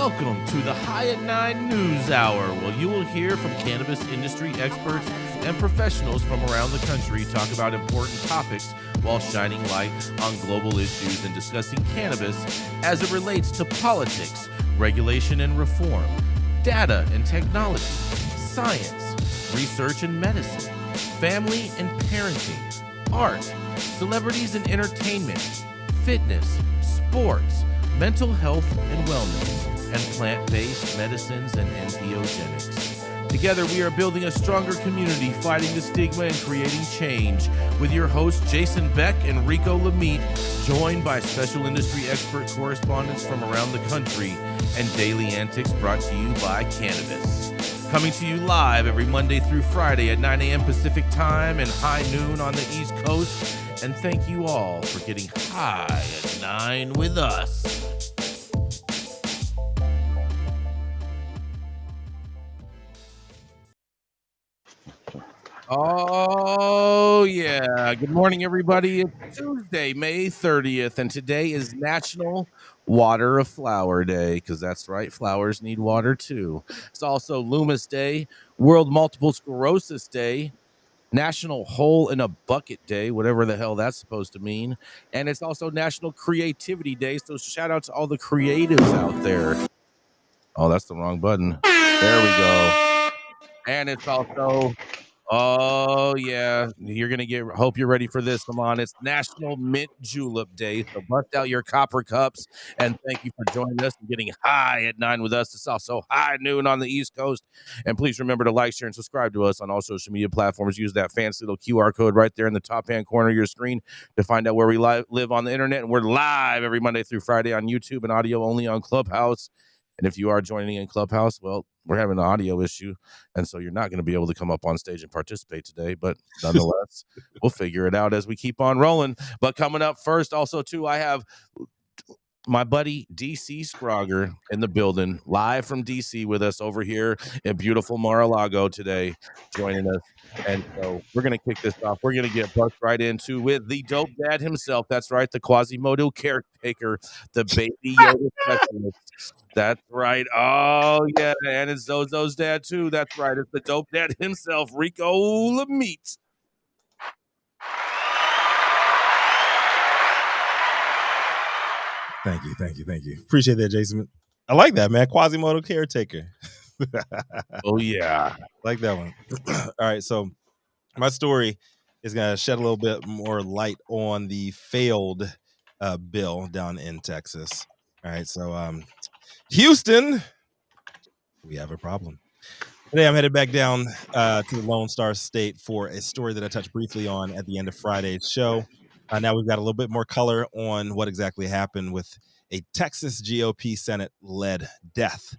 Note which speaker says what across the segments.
Speaker 1: Welcome to the High at 9 News Hour, where you will hear from cannabis industry experts and professionals from around the country talk about important topics while shining light on global issues and discussing cannabis as it relates to politics, regulation and reform, data and technology, science, research and medicine, family and parenting, art, celebrities and entertainment, fitness, sports, mental health and wellness, and plant-based medicines and entheogenics. Together, we are building a stronger community, fighting the stigma and creating change. With your hosts, Jason Beck and Rico Lamitte, joined by special industry expert correspondents from around the country, and daily antics brought to you by Cannabis. Coming to you live every Monday through Friday at 9 a.m. Pacific Time and high noon on the East Coast. And thank you all for getting high at 9 with us. Oh, yeah. Good morning, everybody. It's Tuesday, May 30th, and today is National Water a Flower Day, because that's right, flowers need water too. It's also Loomis Day, World Multiple Sclerosis Day, National Hole in a Bucket Day, whatever the hell that's supposed to mean, and it's also National Creativity Day, so shout out to all the creatives out there. Oh, that's the wrong button. There we go. And it's also... Oh, yeah. Hope you're ready for this, Saman. It's National Mint Julep Day. So bust out your copper cups. And thank you for joining us and getting high at 9 with us. It's also high noon on the East Coast. And please remember to like, share, and subscribe to us on all social media platforms. Use that fancy little QR code right there in the top hand corner of your screen to find out where we live on the internet. And we're live every Monday through Friday on YouTube and audio only on Clubhouse. And if you are joining in Clubhouse, well, we're having an audio issue, and so you're not going to be able to come up on stage and participate today. But nonetheless, we'll figure it out as we keep on rolling. But coming up first, also, too, I have my buddy DC Scrogger in the building, live from DC with us over here in beautiful Mar-a-Lago today, joining us. And so we're going to kick this off. We're going to get bucked right into with the dope dad himself. That's right, the Quasimodo caretaker, the baby Yoda specialist. That's right. Oh, yeah. And it's Zozo's dad, too. That's right. It's the dope dad himself, Rico Lamitte.
Speaker 2: Thank you. Appreciate that, Jason. I like that, man. Quasimodo caretaker.
Speaker 1: Oh, yeah.
Speaker 2: Like that one. All right, so my story is going to shed a little bit more light on the failed bill down in Texas. All right, so Houston, we have a problem. Today, I'm headed back down to the Lone Star State for a story that I touched briefly on at the end of Friday's show. Now we've got a little bit more color on what exactly happened with a Texas GOP Senate-led death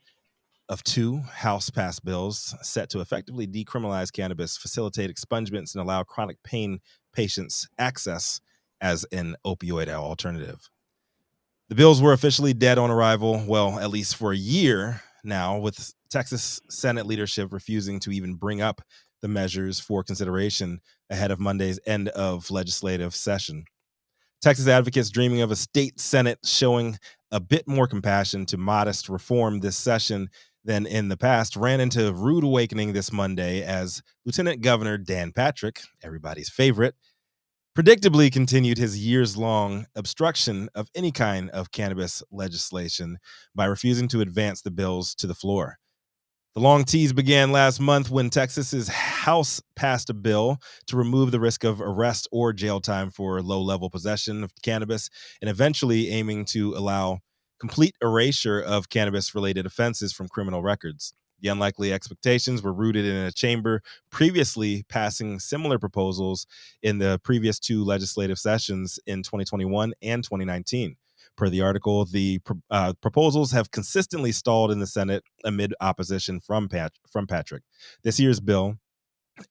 Speaker 2: of 2 House-passed bills set to effectively decriminalize cannabis, facilitate expungements, and allow chronic pain patients access as an opioid alternative. The bills were officially dead on arrival, well, at least for a year now, with Texas Senate leadership refusing to even bring up the measures for consideration ahead of Monday's end of legislative session. Texas advocates dreaming of a state Senate showing a bit more compassion to modest reform this session than in the past ran into rude awakening this Monday as Lieutenant Governor Dan Patrick, everybody's favorite, predictably continued his years-long obstruction of any kind of cannabis legislation by refusing to advance the bills to the floor. The long tease began last month when Texas's House passed a bill to remove the risk of arrest or jail time for low-level possession of cannabis, and eventually aiming to allow complete erasure of cannabis-related offenses from criminal records. The unlikely expectations were rooted in a chamber previously passing similar proposals in the previous 2 legislative sessions in 2021 and 2019. Per the article, the proposals have consistently stalled in the Senate amid opposition from Patrick. This year's bill,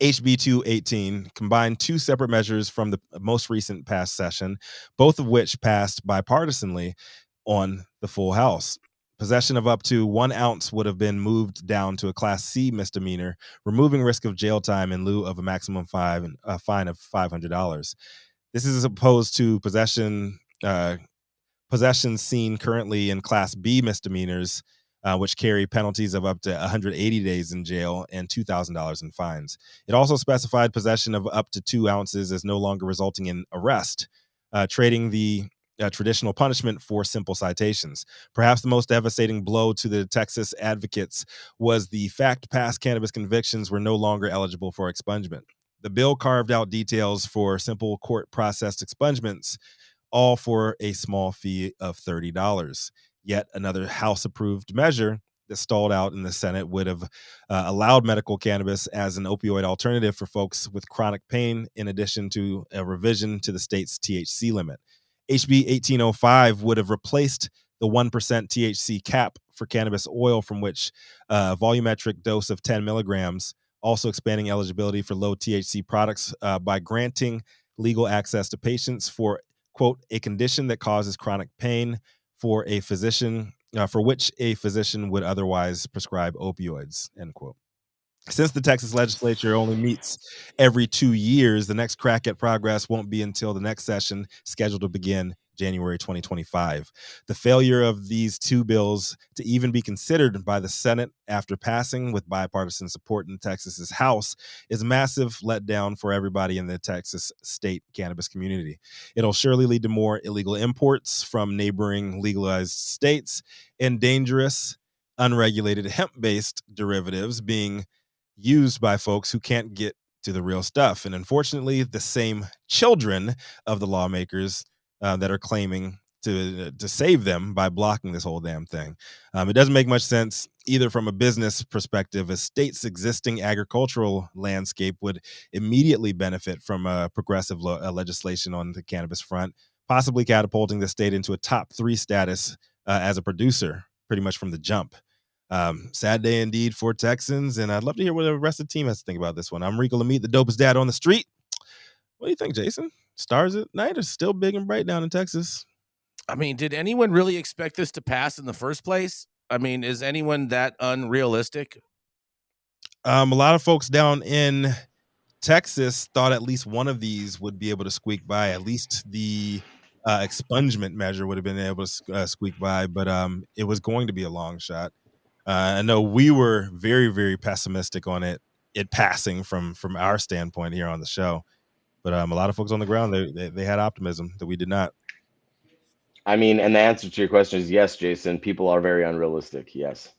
Speaker 2: HB 218, combined 2 separate measures from the most recent past session, both of which passed bipartisanly on the full House. Possession of up to 1 ounce would have been moved down to a Class C misdemeanor, removing risk of jail time in lieu of a maximum fine of $500. This is opposed to possession seen currently in Class B misdemeanors, which carry penalties of up to 180 days in jail and $2,000 in fines. It also specified possession of up to 2 ounces as no longer resulting in arrest, trading the traditional punishment for simple citations. Perhaps the most devastating blow to the Texas advocates was the fact past cannabis convictions were no longer eligible for expungement. The bill carved out details for simple court processed expungements, all for a small fee of $30. Yet another House approved measure that stalled out in the Senate would have allowed medical cannabis as an opioid alternative for folks with chronic pain, in addition to a revision to the state's THC limit. HB 1805 would have replaced the 1% THC cap for cannabis oil, from which a volumetric dose of 10 milligrams, also expanding eligibility for low THC products by granting legal access to patients for, quote, a condition that causes chronic pain for a physician, for which a physician would otherwise prescribe opioids, end quote. Since the Texas legislature only meets every 2 years, the next crack at progress won't be until the next session, scheduled to begin January 2025. The failure of these 2 bills to even be considered by the Senate after passing with bipartisan support in Texas's House is a massive letdown for everybody in the Texas state cannabis community. It'll surely lead to more illegal imports from neighboring legalized states and dangerous, unregulated hemp-based derivatives being used by folks who can't get to the real stuff. And unfortunately, the same children of the lawmakers that are claiming to save them by blocking this whole damn thing. It doesn't make much sense either from a business perspective. A state's existing agricultural landscape would immediately benefit from progressive legislation on the cannabis front, possibly catapulting the state into a top 3 status as a producer pretty much from the jump. Sad day indeed for Texans, and I'd love to hear what the rest of the team has to think about this one. I'm Rico Lamitte, the dopest dad on the street. What do you think, Jason? Stars at night are still big and bright down in Texas.
Speaker 1: I mean, did anyone really expect this to pass in the first place? I mean, is anyone that unrealistic?
Speaker 2: A lot of folks down in Texas thought at least one of these would be able to squeak by. At least the expungement measure would have been able to squeak by, but it was going to be a long shot. I know we were very, very pessimistic on it passing from our standpoint here on the show, but a lot of folks on the ground they had optimism that we did not.
Speaker 3: I mean, and the answer to your question is yes, Jason. People are very unrealistic. Yes.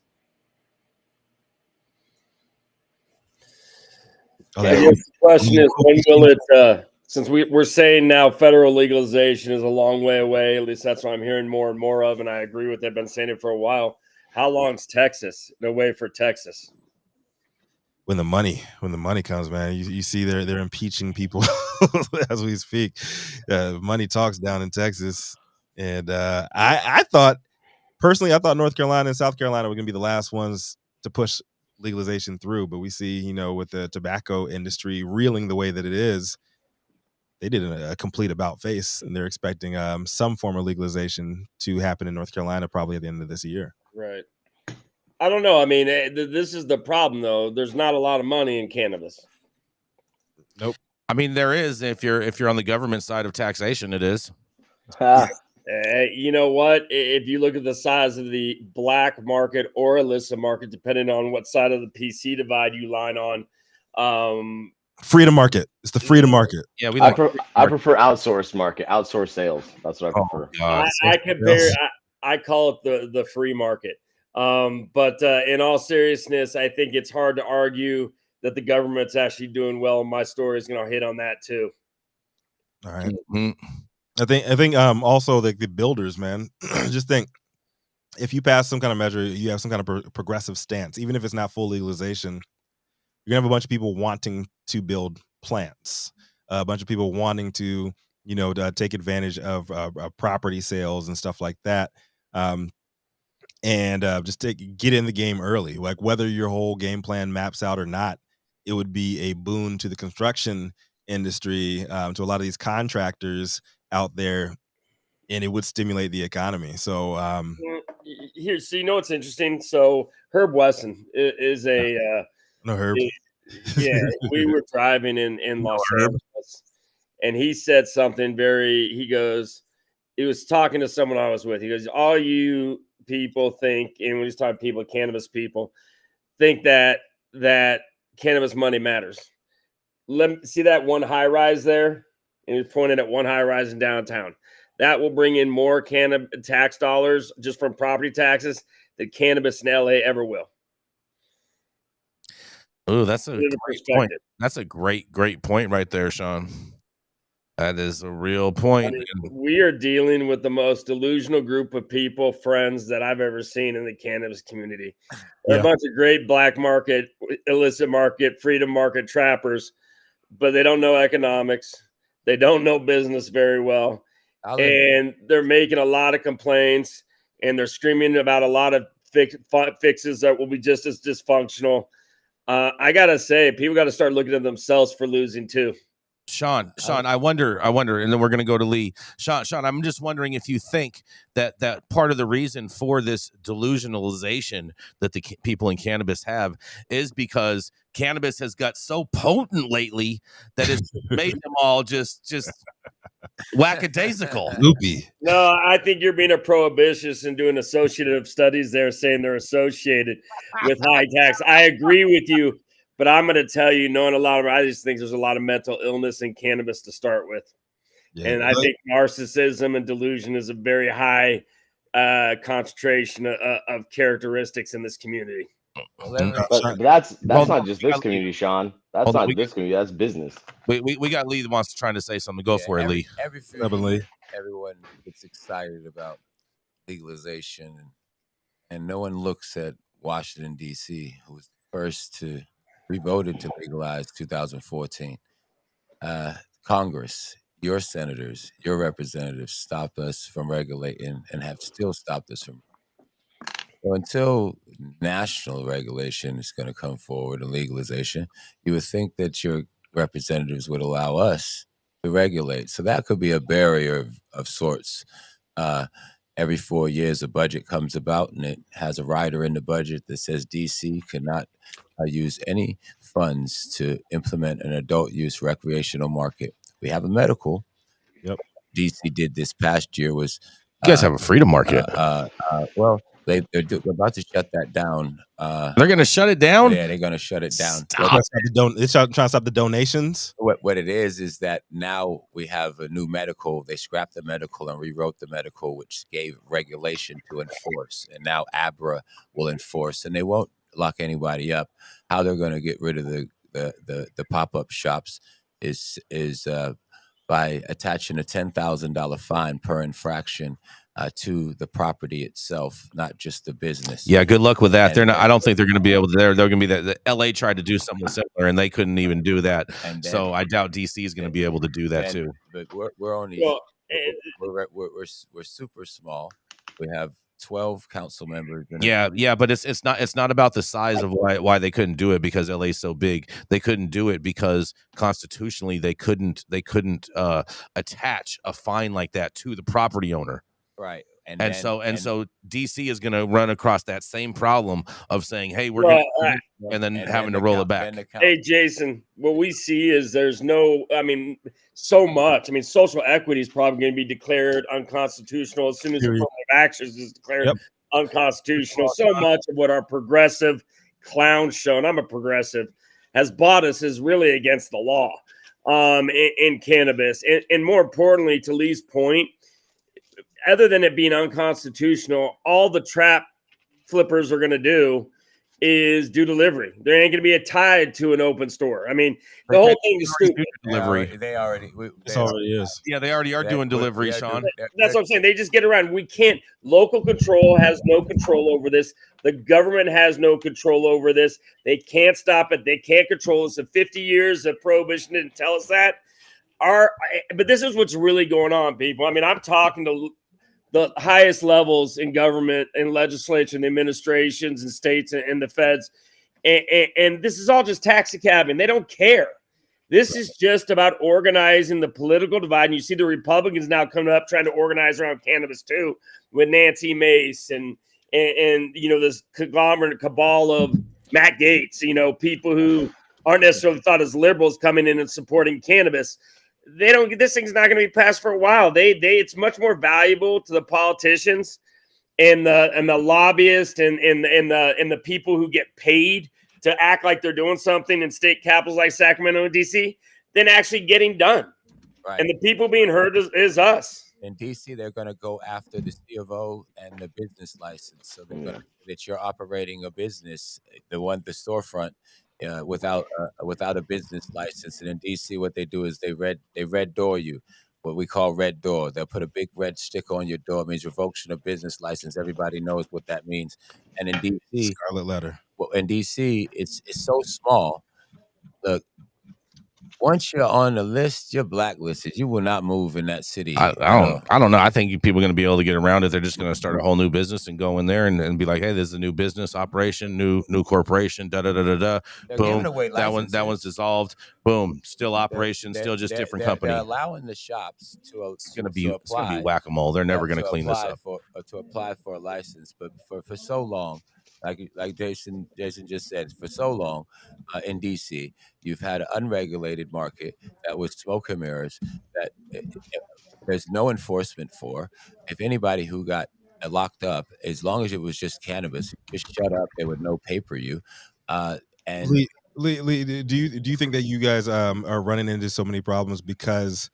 Speaker 4: I guess the question is, when will it? Since we're saying now federal legalization is a long way away, at least that's what I'm hearing more and more of, and I agree with that. I've been saying it for a while. How long's Texas? No way for Texas.
Speaker 2: When the money comes, man, you see they're impeaching people as we speak. Money talks down in Texas, and I thought North Carolina and South Carolina were going to be the last ones to push legalization through, but we see, with the tobacco industry reeling the way that it is, they did a complete about face, and they're expecting some form of legalization to happen in North Carolina probably at the end of this year.
Speaker 4: Right. I don't know. I mean, this is the problem, though. There's not a lot of money in cannabis.
Speaker 2: Nope.
Speaker 1: I mean, there is if you're on the government side of taxation, it is.
Speaker 4: You know what? If you look at the size of the black market or illicit market, depending on what side of the PC divide you line on,
Speaker 2: freedom market. It's the freedom market.
Speaker 1: Yeah,
Speaker 3: I prefer outsourced market, outsourced sales. That's what I prefer.
Speaker 4: I compare. I call it the free market. But in all seriousness, I think it's hard to argue that the government's actually doing well. My story is going to hit on that too.
Speaker 2: All right. Mm-hmm. I think also the builders, man, just think if you pass some kind of measure, you have some kind of progressive stance, even if it's not full legalization, you're gonna have a bunch of people wanting to build plants, a bunch of people wanting to, take advantage of property sales and stuff like that. And just get in the game early. Like whether your whole game plan maps out or not, it would be a boon to the construction industry, to a lot of these contractors out there, and it would stimulate the economy. So
Speaker 4: here, so what's interesting? So Herb Wesson is a
Speaker 2: no Herb.
Speaker 4: Yeah, we were driving in Los Angeles, and he said something he was talking to someone I was with. He goes, all you people think, and when he's talking people, cannabis people think that cannabis money matters. Let me see that one high rise there, and he's pointed at one high rise in downtown. That will bring in more tax dollars just from property taxes than cannabis in LA ever will.
Speaker 1: Oh, that's a great point. That's a great point right there, Sean. That is a real point.
Speaker 4: I mean, we are dealing with the most delusional group of people, friends that I've ever seen in the cannabis community. They're a bunch of great black market, illicit market, freedom market trappers, but they don't know economics. They don't know business very well. And they're making a lot of complaints, and they're screaming about a lot of fixes that will be just as dysfunctional. I got to say, people got to start looking at themselves for losing too.
Speaker 1: Sean, I wonder, and then we're going to go to Lee. Sean, I'm just wondering if you think that part of the reason for this delusionalization that the people in cannabis have is because cannabis has got so potent lately that it's made them all just whackadaisical.
Speaker 2: Loopy.
Speaker 4: No, I think you're being a prohibitionist and doing associative studies there, saying they're associated with high tax. I agree with you. But I'm going to tell you, knowing a lot of, I just think there's a lot of mental illness in cannabis to start with. Yeah, and I think narcissism and delusion is a very high concentration of characteristics in this community.
Speaker 3: But that's not just this community, Sean. That's not this community. That's business.
Speaker 1: We got Lee that wants to try to say something. Go for it, Lee.
Speaker 5: Everyone gets excited about legalization, and no one looks at Washington, D.C., who was the first to we voted to legalize 2014. Congress, your senators, your representatives stopped us from regulating and have still stopped us from. So until national regulation is going to come forward and legalization, you would think that your representatives would allow us to regulate. So that could be a barrier of sorts. Every 4 years, a budget comes about, and it has a rider in the budget that says DC cannot use any funds to implement an adult use recreational market. We have a medical.
Speaker 2: Yep.
Speaker 5: DC did this past year was.
Speaker 1: You guys have a freedom market.
Speaker 5: Well, they're about to shut that down.
Speaker 1: They're going to shut it down?
Speaker 5: Yeah, they're going to shut it down.
Speaker 2: They're trying to stop the donations.
Speaker 5: What it is that now we have a new medical. They scrapped the medical and rewrote the medical, which gave regulation to enforce. And now ABRA will enforce, and they won't lock anybody up. How they're going to get rid of the pop-up shops is by attaching a $10,000 fine per infraction to the property itself, not just the business.
Speaker 1: Yeah, good luck with that. They're not. I don't think they're going to be able to. They're going to be that. The LA tried to do something similar, and they couldn't even do that. So I doubt DC is going to be able to do that too.
Speaker 5: But we're only we're super small. We have 12 council members.
Speaker 1: Yeah, but it's not about the size of why they couldn't do it, because LA is so big. They couldn't do it because constitutionally they couldn't attach a fine like that to the property owner.
Speaker 5: Right.
Speaker 1: So DC is going to run across that same problem of saying, "Hey, we're going to," and then having to roll it back.
Speaker 4: Hey, Jason, what we see is there's so much. Social equity is probably going to be declared unconstitutional as soon as affirmative action is declared unconstitutional. So much of what our progressive clown show, and I'm a progressive, has bought us is really against the law in cannabis. And more importantly, to Lee's point, other than it being unconstitutional, all the trap flippers are going to do is do delivery. There ain't going to be tied to an open store. The whole thing is stupid.
Speaker 1: Delivery.
Speaker 5: It already
Speaker 2: is.
Speaker 1: Yeah, they already are doing delivery, Sean.
Speaker 4: That's what I'm saying. They just get around. We can't. Local control has no control over this. The government has no control over this. They can't stop it. They can't control us. In 50 years of prohibition didn't tell us that. But this is what's really going on, people. I'm talking to the highest levels in government and legislature and administrations and states and the feds. And this is all just taxi-cabbing. They don't care. This is just about organizing the political divide. And you see the Republicans now coming up trying to organize around cannabis too, with Nancy Mace and this conglomerate cabal of Matt Gaetz, people who aren't necessarily thought as liberals coming in and supporting cannabis. This thing's not going to be passed for a while. It's much more valuable to the politicians and the lobbyists and the people who get paid to act like they're doing something in state capitals like Sacramento and DC than actually getting done.
Speaker 5: Right.
Speaker 4: And the people being hurt is us.
Speaker 5: In DC, they're going to go after the C of O and the business license. So they're going to say that you're operating a business, the storefront, without a business license. And in DC, what they do is they red door you, what we call red door. They'll put a big red sticker on your door. It means revocation of business license. Everybody knows what that means. And in DC,
Speaker 2: Scarlet letter.
Speaker 5: well, in DC, it's so small. Look, once you're on the list, you're blacklisted. You will not move in that city.
Speaker 1: I don't know. I think people are going to be able to get around it. They're just going to start a whole new business and go in there and be like, hey, this is a new business operation, new corporation, da da da da da. Boom. That one's dissolved. Boom. Still operation, still just different company.
Speaker 5: They're allowing the shops to
Speaker 1: it's going to be whack-a-mole. They're never going to clean this up.
Speaker 5: To apply for a license, but for so long, like Jason just said, for so long in DC, you've had an unregulated market that was smoke and mirrors that there's no enforcement for. If anybody who got locked up, as long as it was just cannabis, just shut up. They would no paper you. And
Speaker 2: Lee, do you think that you guys are running into so many problems because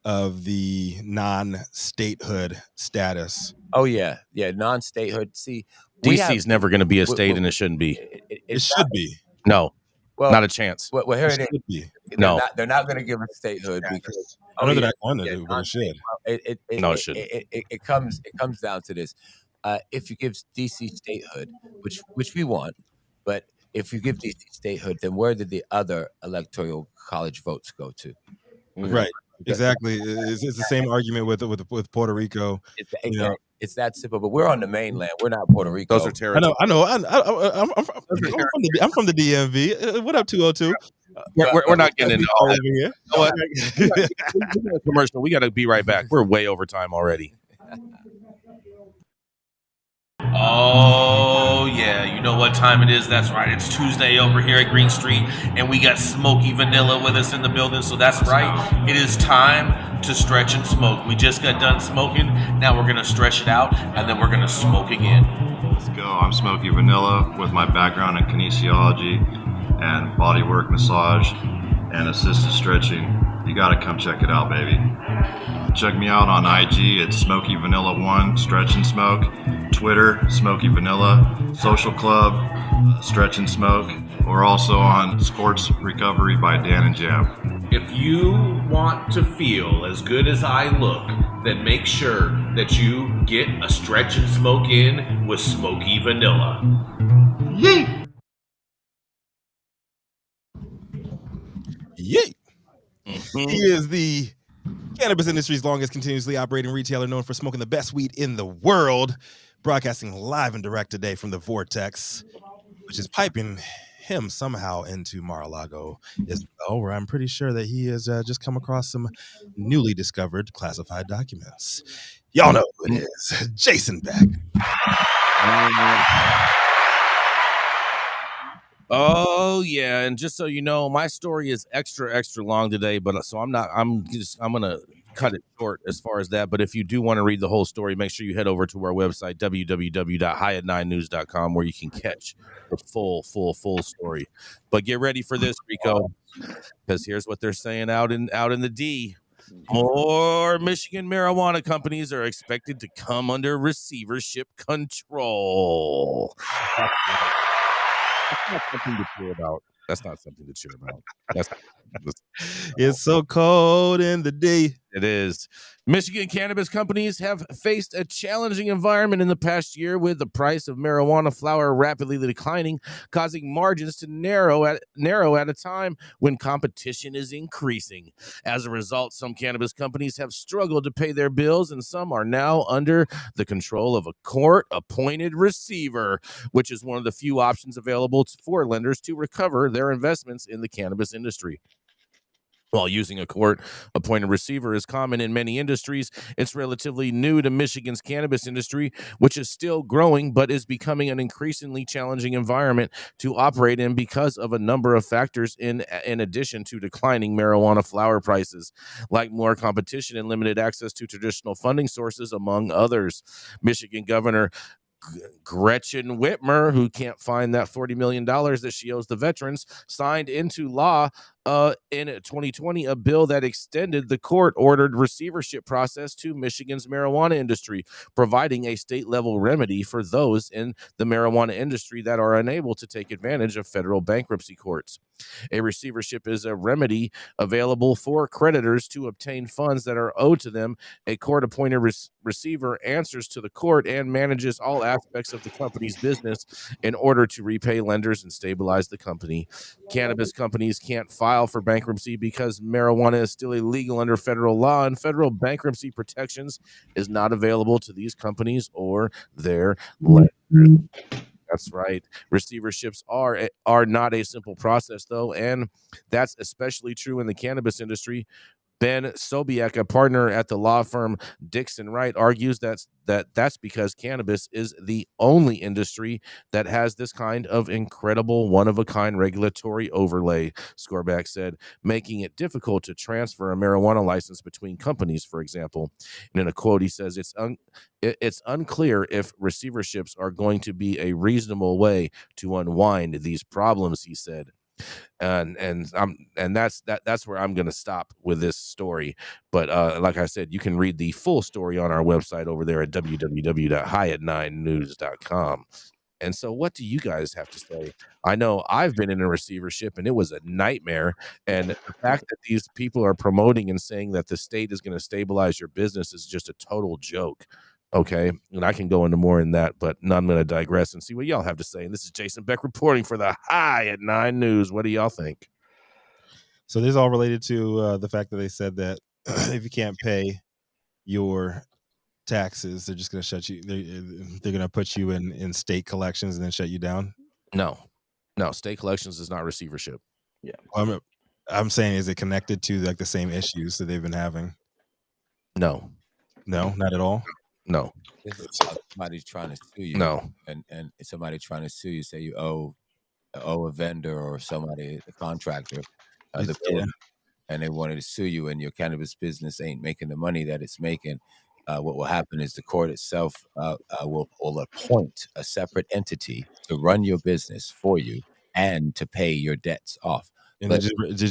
Speaker 2: of the non-statehood status?
Speaker 5: Oh yeah, non-statehood. See,
Speaker 1: DC's never going to be a state, and it shouldn't be.
Speaker 2: It should be.
Speaker 1: No, not a chance.
Speaker 5: Well, here it is.
Speaker 2: Be.
Speaker 1: No,
Speaker 5: they're not going to give us statehood because
Speaker 2: I know they're not going to do, but it should.
Speaker 1: It shouldn't.
Speaker 5: It comes down to this: if you give DC statehood, which we want, but if you give DC statehood, then where did the other electoral college votes go to?
Speaker 2: Right. Exactly. It's the same argument with Puerto Rico.
Speaker 5: It's that simple. But we're on the mainland. We're not Puerto Rico.
Speaker 1: Those are territories.
Speaker 2: I know. I'm from the DMV. What up, 202?
Speaker 1: We're not getting into all that. You know what? We got a commercial. We got to be right back. We're way over time already. Oh, yeah. You know what time it is? That's right. It's Tuesday over here at Green Street, and we got Smoky Vanilla with us in the building. So that's right. It is time to stretch and smoke. We just got done smoking. Now we're going to stretch it out, and then we're going to smoke again.
Speaker 6: Let's go. I'm Smoky Vanilla with my background in kinesiology and bodywork massage and assisted stretching. You got to come check it out, baby. Check me out on IG at Smoky Vanilla 1, Stretch and Smoke. Twitter, Smoky Vanilla. Social Club, Stretch and Smoke. We're also on Sports Recovery by Dan and Jam.
Speaker 7: If you want to feel as good as I look, then make sure that you get a stretch and smoke in with Smoky Vanilla.
Speaker 2: Yay! Yay! He is the cannabis industry's longest continuously operating retailer, known for smoking the best weed in the world, broadcasting live and direct today from the Vortex, which is piping him somehow into Mar-a-Lago as well, where I'm pretty sure that he has just come across some newly discovered classified documents. Y'all know who it is. Jason Beck.
Speaker 1: Oh yeah, and just so you know, my story is extra long today, but so I'm gonna cut it short as far as that. But if you do want to read the whole story, make sure you head over to our website www.highat9news.com, where you can catch the full story. But get ready for this, Rico, because here's what they're saying out in the D. More Michigan marijuana companies are expected to come under receivership control. That's not something to cheer about.
Speaker 2: It's so cold in the day.
Speaker 1: It is. Michigan cannabis companies have faced a challenging environment in the past year, with the price of marijuana flower rapidly declining, causing margins to narrow at a time when competition is increasing. As a result, some cannabis companies have struggled to pay their bills, and some are now under the control of a court-appointed receiver, which is one of the few options available for lenders to recover their investments in the cannabis industry. While using a court-appointed receiver is common in many industries, it's relatively new to Michigan's cannabis industry, which is still growing but is becoming an increasingly challenging environment to operate in because of a number of factors in addition to declining marijuana flower prices, like more competition and limited access to traditional funding sources, among others. Michigan Governor Gretchen Whitmer, who can't find that $40 million that she owes the veterans, signed into law in 2020 a bill that extended the court-ordered receivership process to Michigan's marijuana industry, providing a state-level remedy for those in the marijuana industry that are unable to take advantage of federal bankruptcy courts. A receivership is a remedy available for creditors to obtain funds that are owed to them. A court-appointed receiver answers to the court and manages all aspects of the company's business in order to repay lenders and stabilize the company. Cannabis companies can't file for bankruptcy because marijuana is still illegal under federal law, and federal bankruptcy protections is not available to these companies or their lenders. That's right. Receiverships are not a simple process, though, and that's especially true in the cannabis industry. Ben Sobiek, a partner at the law firm Dixon Wright, argues that's because cannabis is the only industry that has this kind of incredible one-of-a-kind regulatory overlay, Skorback said, making it difficult to transfer a marijuana license between companies, for example. And in a quote, he says, it's unclear if receiverships are going to be a reasonable way to unwind these problems, he said. And that's where I'm going to stop with this story. But like I said, you can read the full story on our website over there at www.highat9news.com. And so what do you guys have to say? I know I've been in a receivership and it was a nightmare. And the fact that these people are promoting and saying that the state is going to stabilize your business is just a total joke. Okay. And I can go into more in that, but I'm going to digress and see what y'all have to say. And this is Jason Beck reporting for the High at 9 News. What do y'all think?
Speaker 2: So this is all related to the fact that they said that if you can't pay your taxes, they're just going to shut you. They're going to put you in state collections and then shut you down.
Speaker 1: No, state collections is not receivership.
Speaker 3: Yeah.
Speaker 2: I'm saying, is it connected to like the same issues that they've been having?
Speaker 1: No,
Speaker 2: not at all.
Speaker 1: No.
Speaker 5: This is somebody trying to sue you.
Speaker 1: No.
Speaker 5: And somebody trying to sue you, say you owe a vendor or somebody, a contractor, the bill, and they wanted to sue you, and your cannabis business ain't making the money that it's making. What will happen is the court itself will appoint a separate entity to run your business for you and to pay your debts off.
Speaker 2: And
Speaker 5: But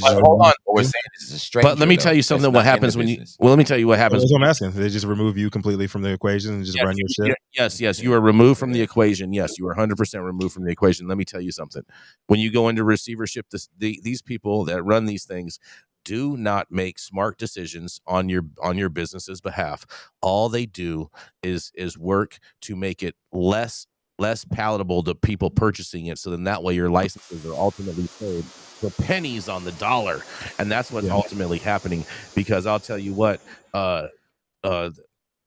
Speaker 1: hold on.
Speaker 5: what we're saying is a stranger.
Speaker 1: But let me tell you something. What happens when you? Well, let me tell you what happens.
Speaker 2: That's what I'm asking. They just remove you completely from the equation and just run your shit.
Speaker 1: Yes, you are removed from the equation. Yes, you are 100% removed from the equation. Let me tell you something. When you go into receivership, these people that run these things do not make smart decisions on your business's behalf. All they do is work to make it less palatable to people purchasing it, so then that way your licenses are ultimately sold for pennies on the dollar, and that's what's ultimately happening. Because I'll tell you what,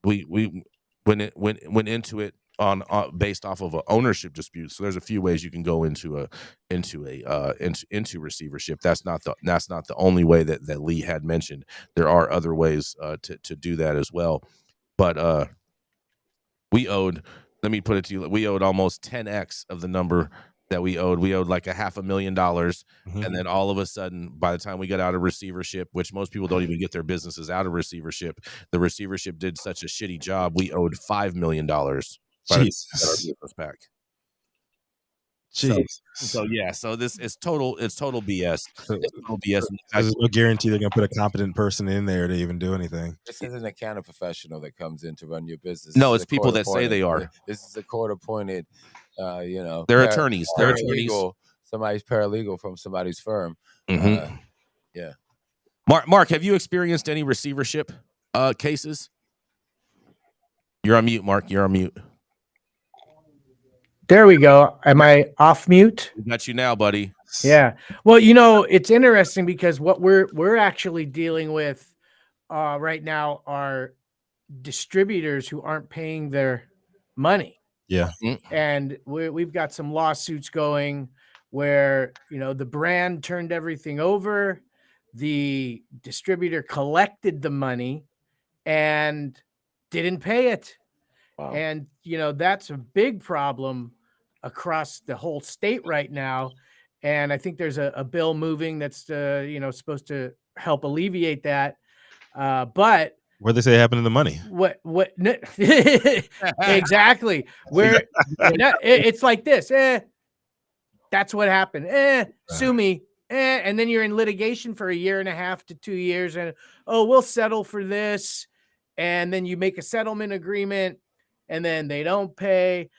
Speaker 1: we went into it on based off of an ownership dispute. So there's a few ways you can go into receivership. That's not the only way that Lee had mentioned. There are other ways to do that as well. But we owed. Let me put it to you. We owed almost 10x of the number that we owed. We owed like $500,000. Mm-hmm. And then all of a sudden, by the time we got out of receivership, which most people don't even get their businesses out of receivership, the receivership did such a shitty job. We owed $5 million.
Speaker 2: Jesus.
Speaker 1: Back.
Speaker 2: Jeez.
Speaker 1: So this is total. It's total BS. It's total BS.
Speaker 2: There's no guarantee they're going to put a competent person in there to even do anything.
Speaker 5: This isn't a counter professional that comes in to run your business.
Speaker 1: No, it's people that say they are.
Speaker 5: This is a court-appointed.
Speaker 1: They're attorneys. They're attorneys.
Speaker 5: Somebody's paralegal from somebody's firm.
Speaker 1: Mm-hmm.
Speaker 5: Yeah.
Speaker 1: Mark, have you experienced any receivership cases? You're on mute, Mark. You're on mute.
Speaker 8: There we go. Am I off mute?
Speaker 1: We got you now, buddy.
Speaker 8: Yeah. Well, it's interesting because what we're actually dealing with right now are distributors who aren't paying their money.
Speaker 2: Yeah.
Speaker 8: And we've got some lawsuits going where, the brand turned everything over. the distributor collected the money and didn't pay it.
Speaker 3: Wow.
Speaker 8: And, that's a big problem across the whole state right now. And I think there's a bill moving that's, supposed to help alleviate that. But
Speaker 2: Where they say happened to the money?
Speaker 8: Exactly. Where it's like this. That's what happened. Sue me. And then you're in litigation for 1.5 to 2 years. And, we'll settle for this. And then you make a settlement agreement and then they don't pay.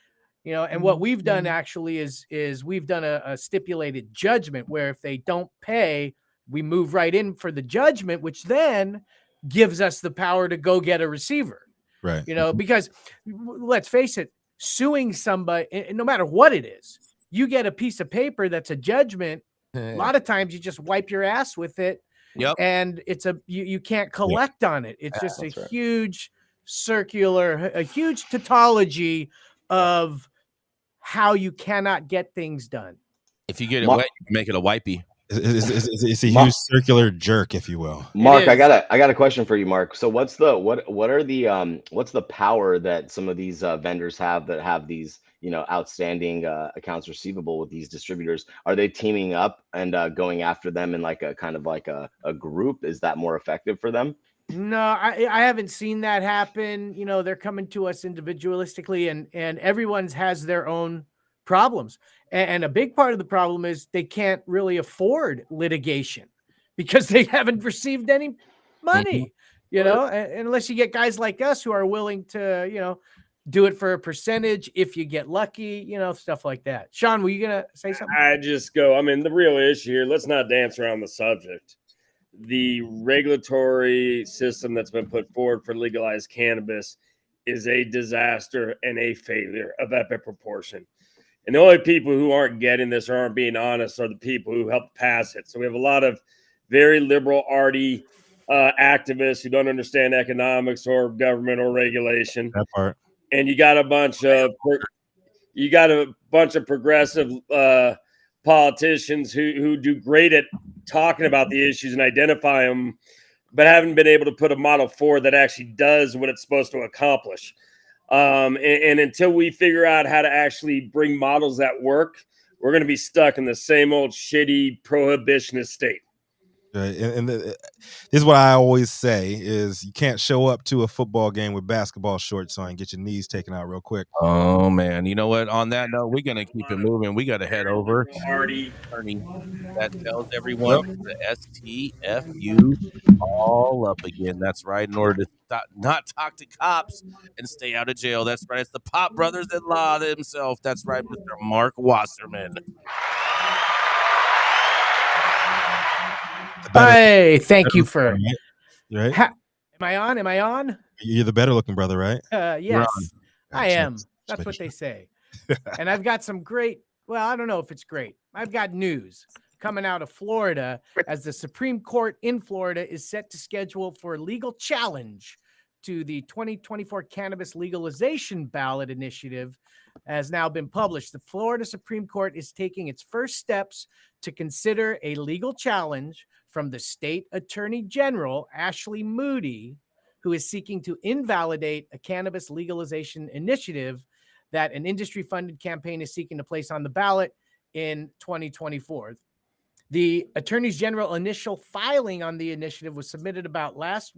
Speaker 8: And what we've done actually is we've done a stipulated judgment where if they don't pay, we move right in for the judgment, which then gives us the power to go get a receiver.
Speaker 2: Right.
Speaker 8: Because let's face it, suing somebody, no matter what it is, you get a piece of paper that's a judgment. A lot of times you just wipe your ass with it.
Speaker 1: Yep.
Speaker 8: And it's you can't collect on it. It's just a huge circular, a huge tautology of how you cannot get things done.
Speaker 1: If you get it wet, you can make it a wipey.
Speaker 2: It's a huge circular jerk, if you will.
Speaker 3: Mark, I got a question for you, Mark. So what's the power that some of these vendors have that have these outstanding accounts receivable with these distributors? Are they teaming up and going after them in like a kind of like a group? Is that more effective for them?
Speaker 8: No, I haven't seen that happen. They're coming to us individualistically, and everyone's has their own problems. And a big part of the problem is they can't really afford litigation because they haven't received any money, unless you get guys like us who are willing to, do it for a percentage if you get lucky, stuff like that. Sean, were you going to say something?
Speaker 4: The real issue here, let's not dance around the subject. The regulatory system that's been put forward for legalized cannabis is a disaster and a failure of epic proportion. And the only people who aren't getting this or aren't being honest are the people who helped pass it. So we have a lot of very liberal, arty activists who don't understand economics or government or regulation.
Speaker 2: That part.
Speaker 4: And you got a bunch of progressive politicians who do great at talking about the issues and identify them, but haven't been able to put a model forward that actually does what it's supposed to accomplish. And until we figure out how to actually bring models that work, we're going to be stuck in the same old shitty prohibitionist state.
Speaker 2: Right. And this is what I always say is you can't show up to a football game with basketball shorts on and get your knees taken out real quick.
Speaker 1: Oh, man. You know what? On that note, we're going to keep it moving. We got to head over. Attorney that tells everyone the STFU all up again. That's right. In order to not talk to cops and stay out of jail. That's right. It's the Pop Brothers in Law himself. That's right, Mr. Marc Wasserman.
Speaker 8: Hey, thank you for.
Speaker 2: Right?
Speaker 8: Am I on? Am I on?
Speaker 2: You're the better looking brother, right?
Speaker 8: Yes, I am. That's what they say. And I've got some great. Well, I don't know if it's great. I've got news coming out of Florida as the Supreme Court in Florida is set to schedule for a legal challenge to the 2024 cannabis legalization ballot initiative has now been published. The Florida Supreme Court is taking its first steps to consider a legal challenge from the state attorney general, Ashley Moody, who is seeking to invalidate a cannabis legalization initiative that an industry-funded campaign is seeking to place on the ballot in 2024. The Attorney General initial filing on the initiative was submitted last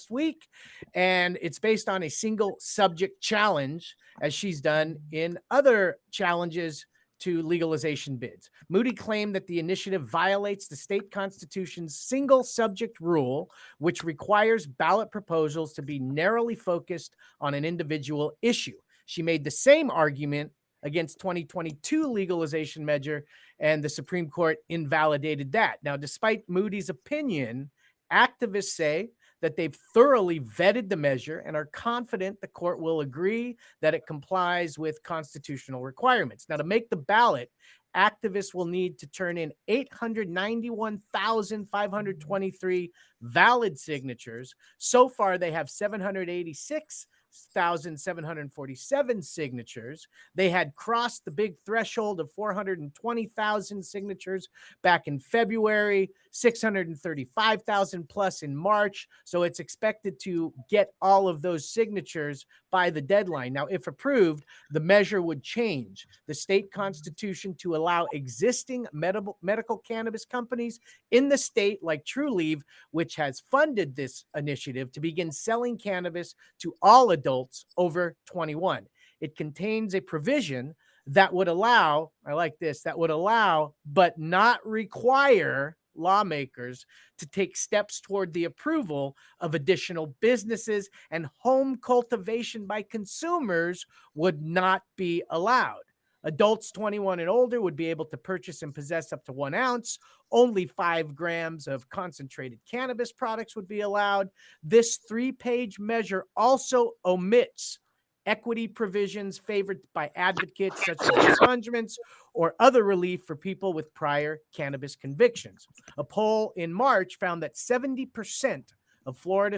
Speaker 8: week, and it's based on a single subject challenge, as she's done in other challenges to legalization bids. Moody claimed that the initiative violates the state constitution's single subject rule, which requires ballot proposals to be narrowly focused on an individual issue. She made the same argument against 2022 legalization measure, and the Supreme Court invalidated that. Now, despite Moody's opinion, activists say that they've thoroughly vetted the measure and are confident the court will agree that it complies with constitutional requirements. Now, to make the ballot, activists will need to turn in 891,523 valid signatures. So far, they have 786 1,747 signatures. They had crossed the big threshold of 420,000 signatures back in February, 635,000 plus in March. So it's expected to get all of those signatures by the deadline. Now, if approved, the measure would change the state constitution to allow existing medical cannabis companies in the state, like Trulieve, which has funded this initiative, to begin selling cannabis to all adults over 21. It contains a provision that would allow, I like this, that would allow, but not require lawmakers to take steps toward the approval of additional businesses, and home cultivation by consumers would not be allowed. Adults 21 and older would be able to purchase and possess up to 1 ounce. Only 5 grams of concentrated cannabis products would be allowed. This 3-page measure also omits equity provisions favored by advocates, such as expungements or other relief for people with prior cannabis convictions. A poll in March found that 70% of Florida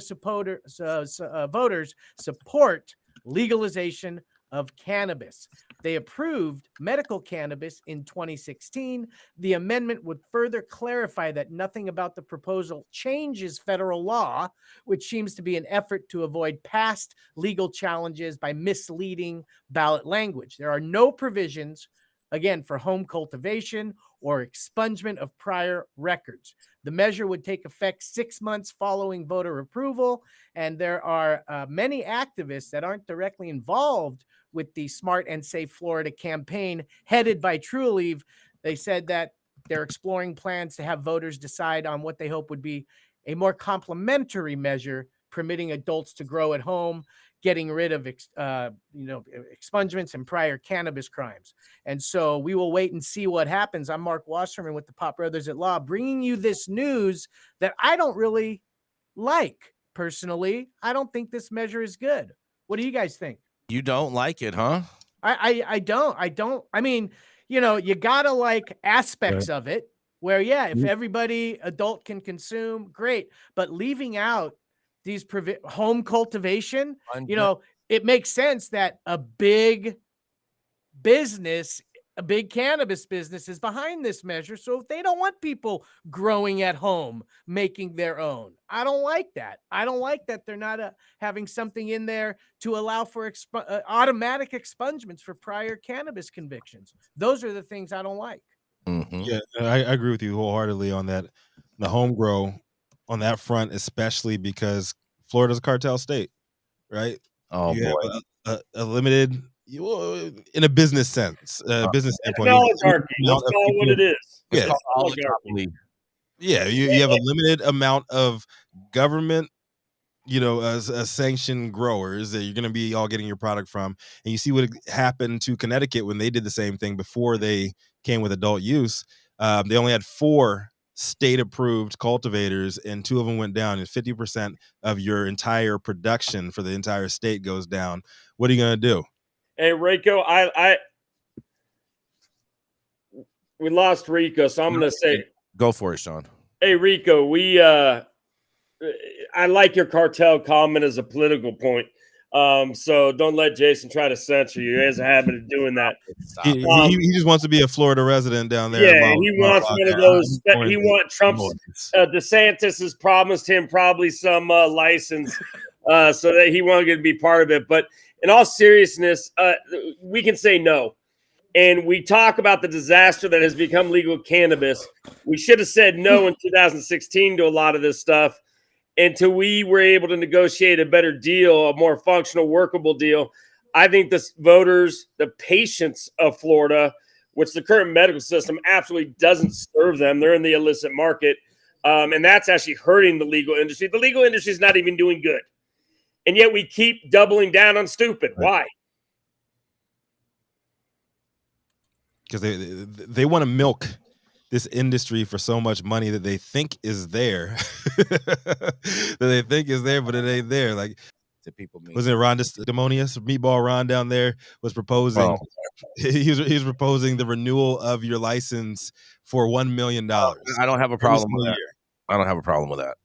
Speaker 8: voters support legalization of cannabis. They approved medical cannabis in 2016. The amendment would further clarify that nothing about the proposal changes federal law, which seems to be an effort to avoid past legal challenges by misleading ballot language. There are no provisions, again, for home cultivation or expungement of prior records. The measure would take effect 6 months following voter approval, and there are many activists that aren't directly involved with the Smart and Safe Florida campaign headed by Trulieve. They said that they're exploring plans to have voters decide on what they hope would be a more complementary measure permitting adults to grow at home, getting rid of expungements and prior cannabis crimes. And so we will wait and see what happens. I'm Marc Wasserman with the Pop Brothers at Law, bringing you this news that I don't really like personally. I don't think this measure is good. What do you guys think?
Speaker 1: You don't like it, huh?
Speaker 8: I don't. I mean, you gotta like aspects of it where, if everybody adult can consume, great. But leaving out these home cultivation, it makes sense that a big cannabis business is behind this measure. So if they don't want people growing at home, making their own, I don't like that. I don't like that they're not having something in there to allow for automatic expungements for prior cannabis convictions. Those are the things I don't like.
Speaker 1: Mm-hmm.
Speaker 2: Yeah, I agree with you wholeheartedly on that. The home grow on that front, especially because Florida's a cartel state, right?
Speaker 1: Oh,
Speaker 2: you
Speaker 1: boy.
Speaker 2: have a limited, in a business sense, business standpoint.
Speaker 4: Oligarchy. Let's call it what it is.
Speaker 2: Yeah,
Speaker 1: oligarchy.
Speaker 2: Yeah, you have a limited amount of government, sanctioned growers that you're going to be all getting your product from. And you see what happened to Connecticut when they did the same thing before they came with adult use. They only had 4 state-approved cultivators, and 2 of them went down, and 50% of your entire production for the entire state goes down. What are you going to do?
Speaker 4: Hey, Rico, we lost Rico, so I'm going to say,
Speaker 1: go for it, Sean.
Speaker 4: Hey, Rico, I like your cartel comment as a political point. So don't let Jason try to censor you. He has a habit of doing that.
Speaker 2: He just wants to be a Florida resident down there.
Speaker 4: Yeah, he wants one of those. He wants Trump's. DeSantis has promised him probably some license so that he won't get to be part of it. But in all seriousness, we can say no. And we talk about the disaster that has become legal cannabis. We should have said no in 2016 to a lot of this stuff until we were able to negotiate a better deal, a more functional, workable deal. I think the voters, the patients of Florida, which the current medical system absolutely doesn't serve them. They're in the illicit market. And that's actually hurting the legal industry. The legal industry is not even doing good. And yet we keep doubling down on stupid. Why?
Speaker 2: Because they want to milk this industry for so much money that they think is there, but it ain't there. Like, wasn't it Ron Demonius, Meatball Ron down there was proposing?
Speaker 1: Oh.
Speaker 2: He was proposing the renewal of your license for $1 million.
Speaker 1: I don't have a problem with that. I don't have a problem with that.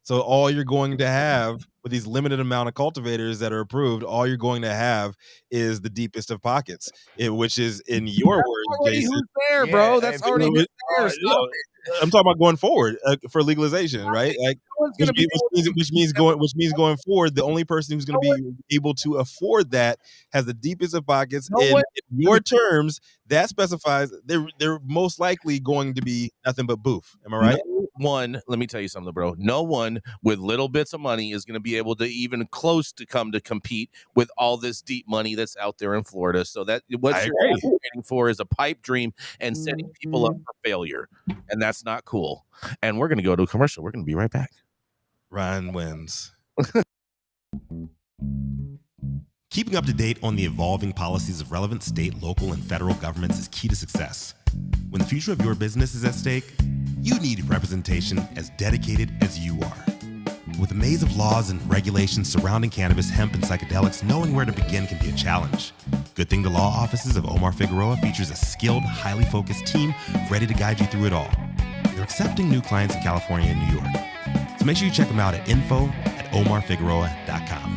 Speaker 2: So all you're going to have with these limited amount of cultivators that are approved, all you're going to have is the deepest of pockets, which is, in your words,
Speaker 1: Already
Speaker 2: Jason.
Speaker 1: who's there, bro? That's already who's there. Stop it.
Speaker 2: I'm talking about going forward for legalization, right? Like, which means going forward, the only person who's going to be able to afford that has the deepest of pockets. In your terms, that specifies they're most likely going to be nothing but boof. Am I right?
Speaker 1: No one, let me tell you something, bro. No one with little bits of money is going to be able to even close to come to compete with all this deep money that's out there in Florida. So that what you're advocating for is a pipe dream and setting people up for failure, and that's not cool. And we're going to go to a commercial. We're going to be right back.
Speaker 2: Ryan wins. Keeping up to date on the evolving policies of relevant state, local, and federal governments is key to success. When the future of your business is at stake, you need representation as dedicated as you are. With a maze of laws and regulations surrounding cannabis, hemp, and psychedelics, knowing where to begin can be a challenge. Good Thing the Law offices of Omar Figueroa features a skilled, highly focused team ready to guide you through it all. They're accepting new clients in California and New York. So make sure you check them out at info@omarfigueroa.com.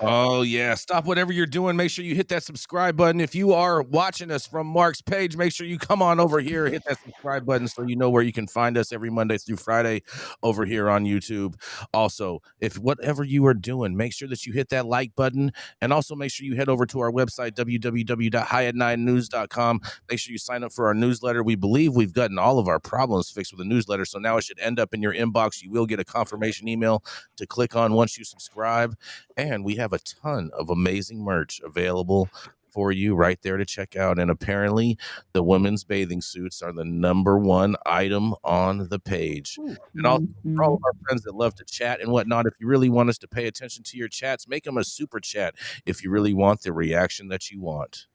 Speaker 1: Oh, yeah. Stop whatever you're doing. Make sure you hit that subscribe button. If you are watching us from Mark's page, make sure you come on over here, hit that subscribe button so you know where you can find us every Monday through Friday over here on YouTube. Also, if whatever you are doing, make sure that you hit that like button, and also make sure you head over to our website, www.highat9news.com. Make sure you sign up for our newsletter. We believe we've gotten all of our problems fixed with the newsletter, so now it should end up in your inbox. You will get a confirmation email to click on once you subscribe, and we have a ton of amazing merch available for you right there to check out. And apparently the women's bathing suits are the #1 item on the page. And also for all of our friends that love to chat and whatnot, if you really want us to pay attention to your chats, make them a super chat if you really want the reaction that you want.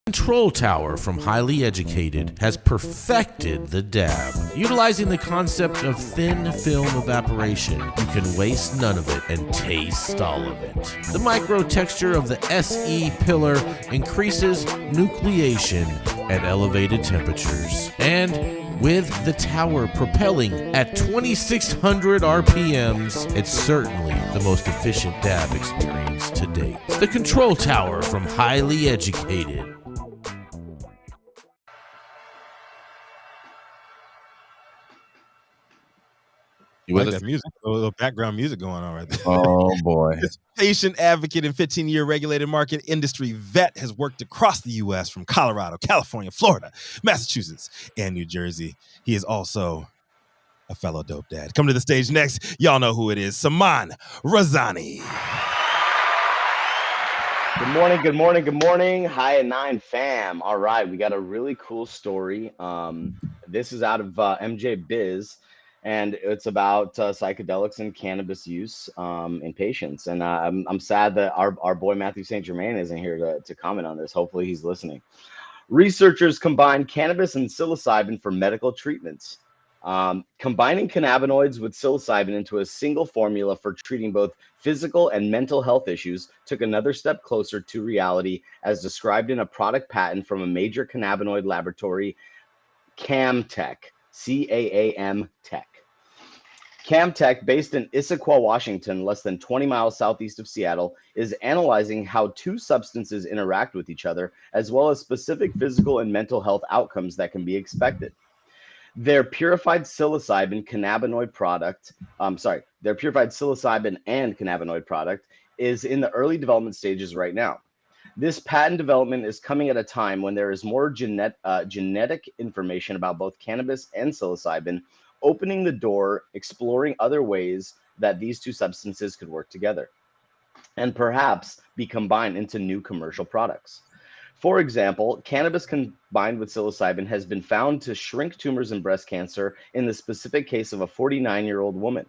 Speaker 1: Control Tower from Highly Educated has perfected the dab. Utilizing the concept of thin film evaporation, you can waste none of it and taste all of it. The micro texture of the SE pillar increases nucleation at elevated temperatures. And with the tower propelling at 2,600 RPMs, it's certainly the most efficient dab experience to date. The Control Tower from Highly Educated.
Speaker 2: You like that music? A little background music going on right there.
Speaker 1: Oh, boy.
Speaker 2: This patient advocate and 15-year regulated market industry vet has worked across the U.S. from Colorado, California, Florida, Massachusetts, and New Jersey. He is also a fellow dope dad. Come to the stage next. Y'all know who it is. Saman Razani.
Speaker 3: Good morning, good morning, good morning. Hi at 9 fam. All right, we got a really cool story. This is out of MJ Biz, and it's about psychedelics and cannabis use in patients. And I'm sad that our boy Matthew St. Germain isn't here to comment on this. Hopefully he's listening. Researchers combine cannabis and psilocybin for medical treatments. Combining cannabinoids with psilocybin into a single formula for treating both physical and mental health issues took another step closer to reality, as described in a product patent from a major cannabinoid laboratory, CAMTech, CAAM Tech. CAMTech, based in Issaquah, Washington, less than 20 miles southeast of Seattle, is analyzing how two substances interact with each other, as well as specific physical and mental health outcomes that can be expected. Their purified psilocybin and cannabinoid product is in the early development stages right now. This patent development is coming at a time when there is more genetic information about both cannabis and psilocybin, opening the door, exploring other ways that these two substances could work together and perhaps be combined into new commercial products. For example, cannabis combined with psilocybin has been found to shrink tumors in breast cancer in the specific case of a 49-year-old woman.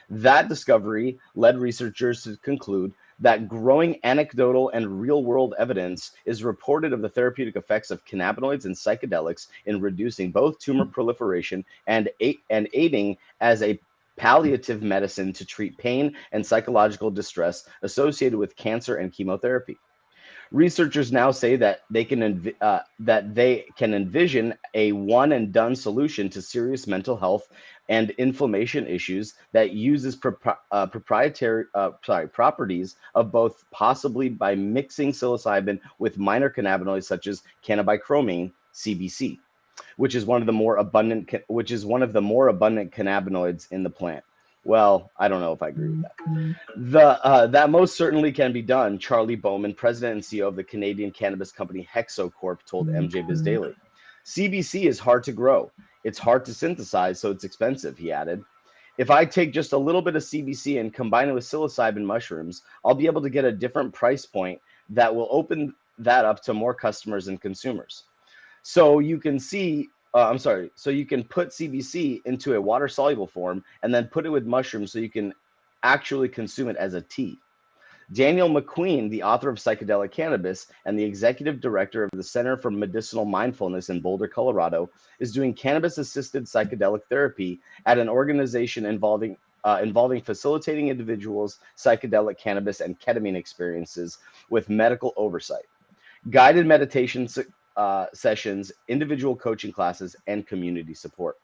Speaker 3: That discovery led researchers to conclude that growing anecdotal and real-world evidence is reported of the therapeutic effects of cannabinoids and psychedelics in reducing both tumor proliferation and aiding as a palliative medicine to treat pain and psychological distress associated with cancer and chemotherapy. Researchers now say that they can envision a one and done solution to serious mental health and inflammation issues that uses properties of both, possibly by mixing psilocybin with minor cannabinoids such as cannabichromine (CBC), which is one of the more abundant cannabinoids in the plant. Well, I don't know if I agree with that. That most certainly can be done, Charlie Bowman, president and CEO of the Canadian cannabis company Hexo Corp, told MJ Biz Daily. CBC is hard to grow. It's hard to synthesize, so it's expensive, he added. If I take just a little bit of CBC and combine it with psilocybin mushrooms, I'll be able to get a different price point that will open that up to more customers and consumers. So you can see, so you can put CBC into a water soluble form and then put it with mushrooms so you can actually consume it as a tea. Daniel McQueen, the author of Psychedelic Cannabis and the executive director of the Center for Medicinal Mindfulness in Boulder, Colorado, is doing cannabis-assisted psychedelic therapy at an organization involving facilitating individuals' psychedelic cannabis and ketamine experiences with medical oversight, guided meditation sessions, individual coaching classes, and community support.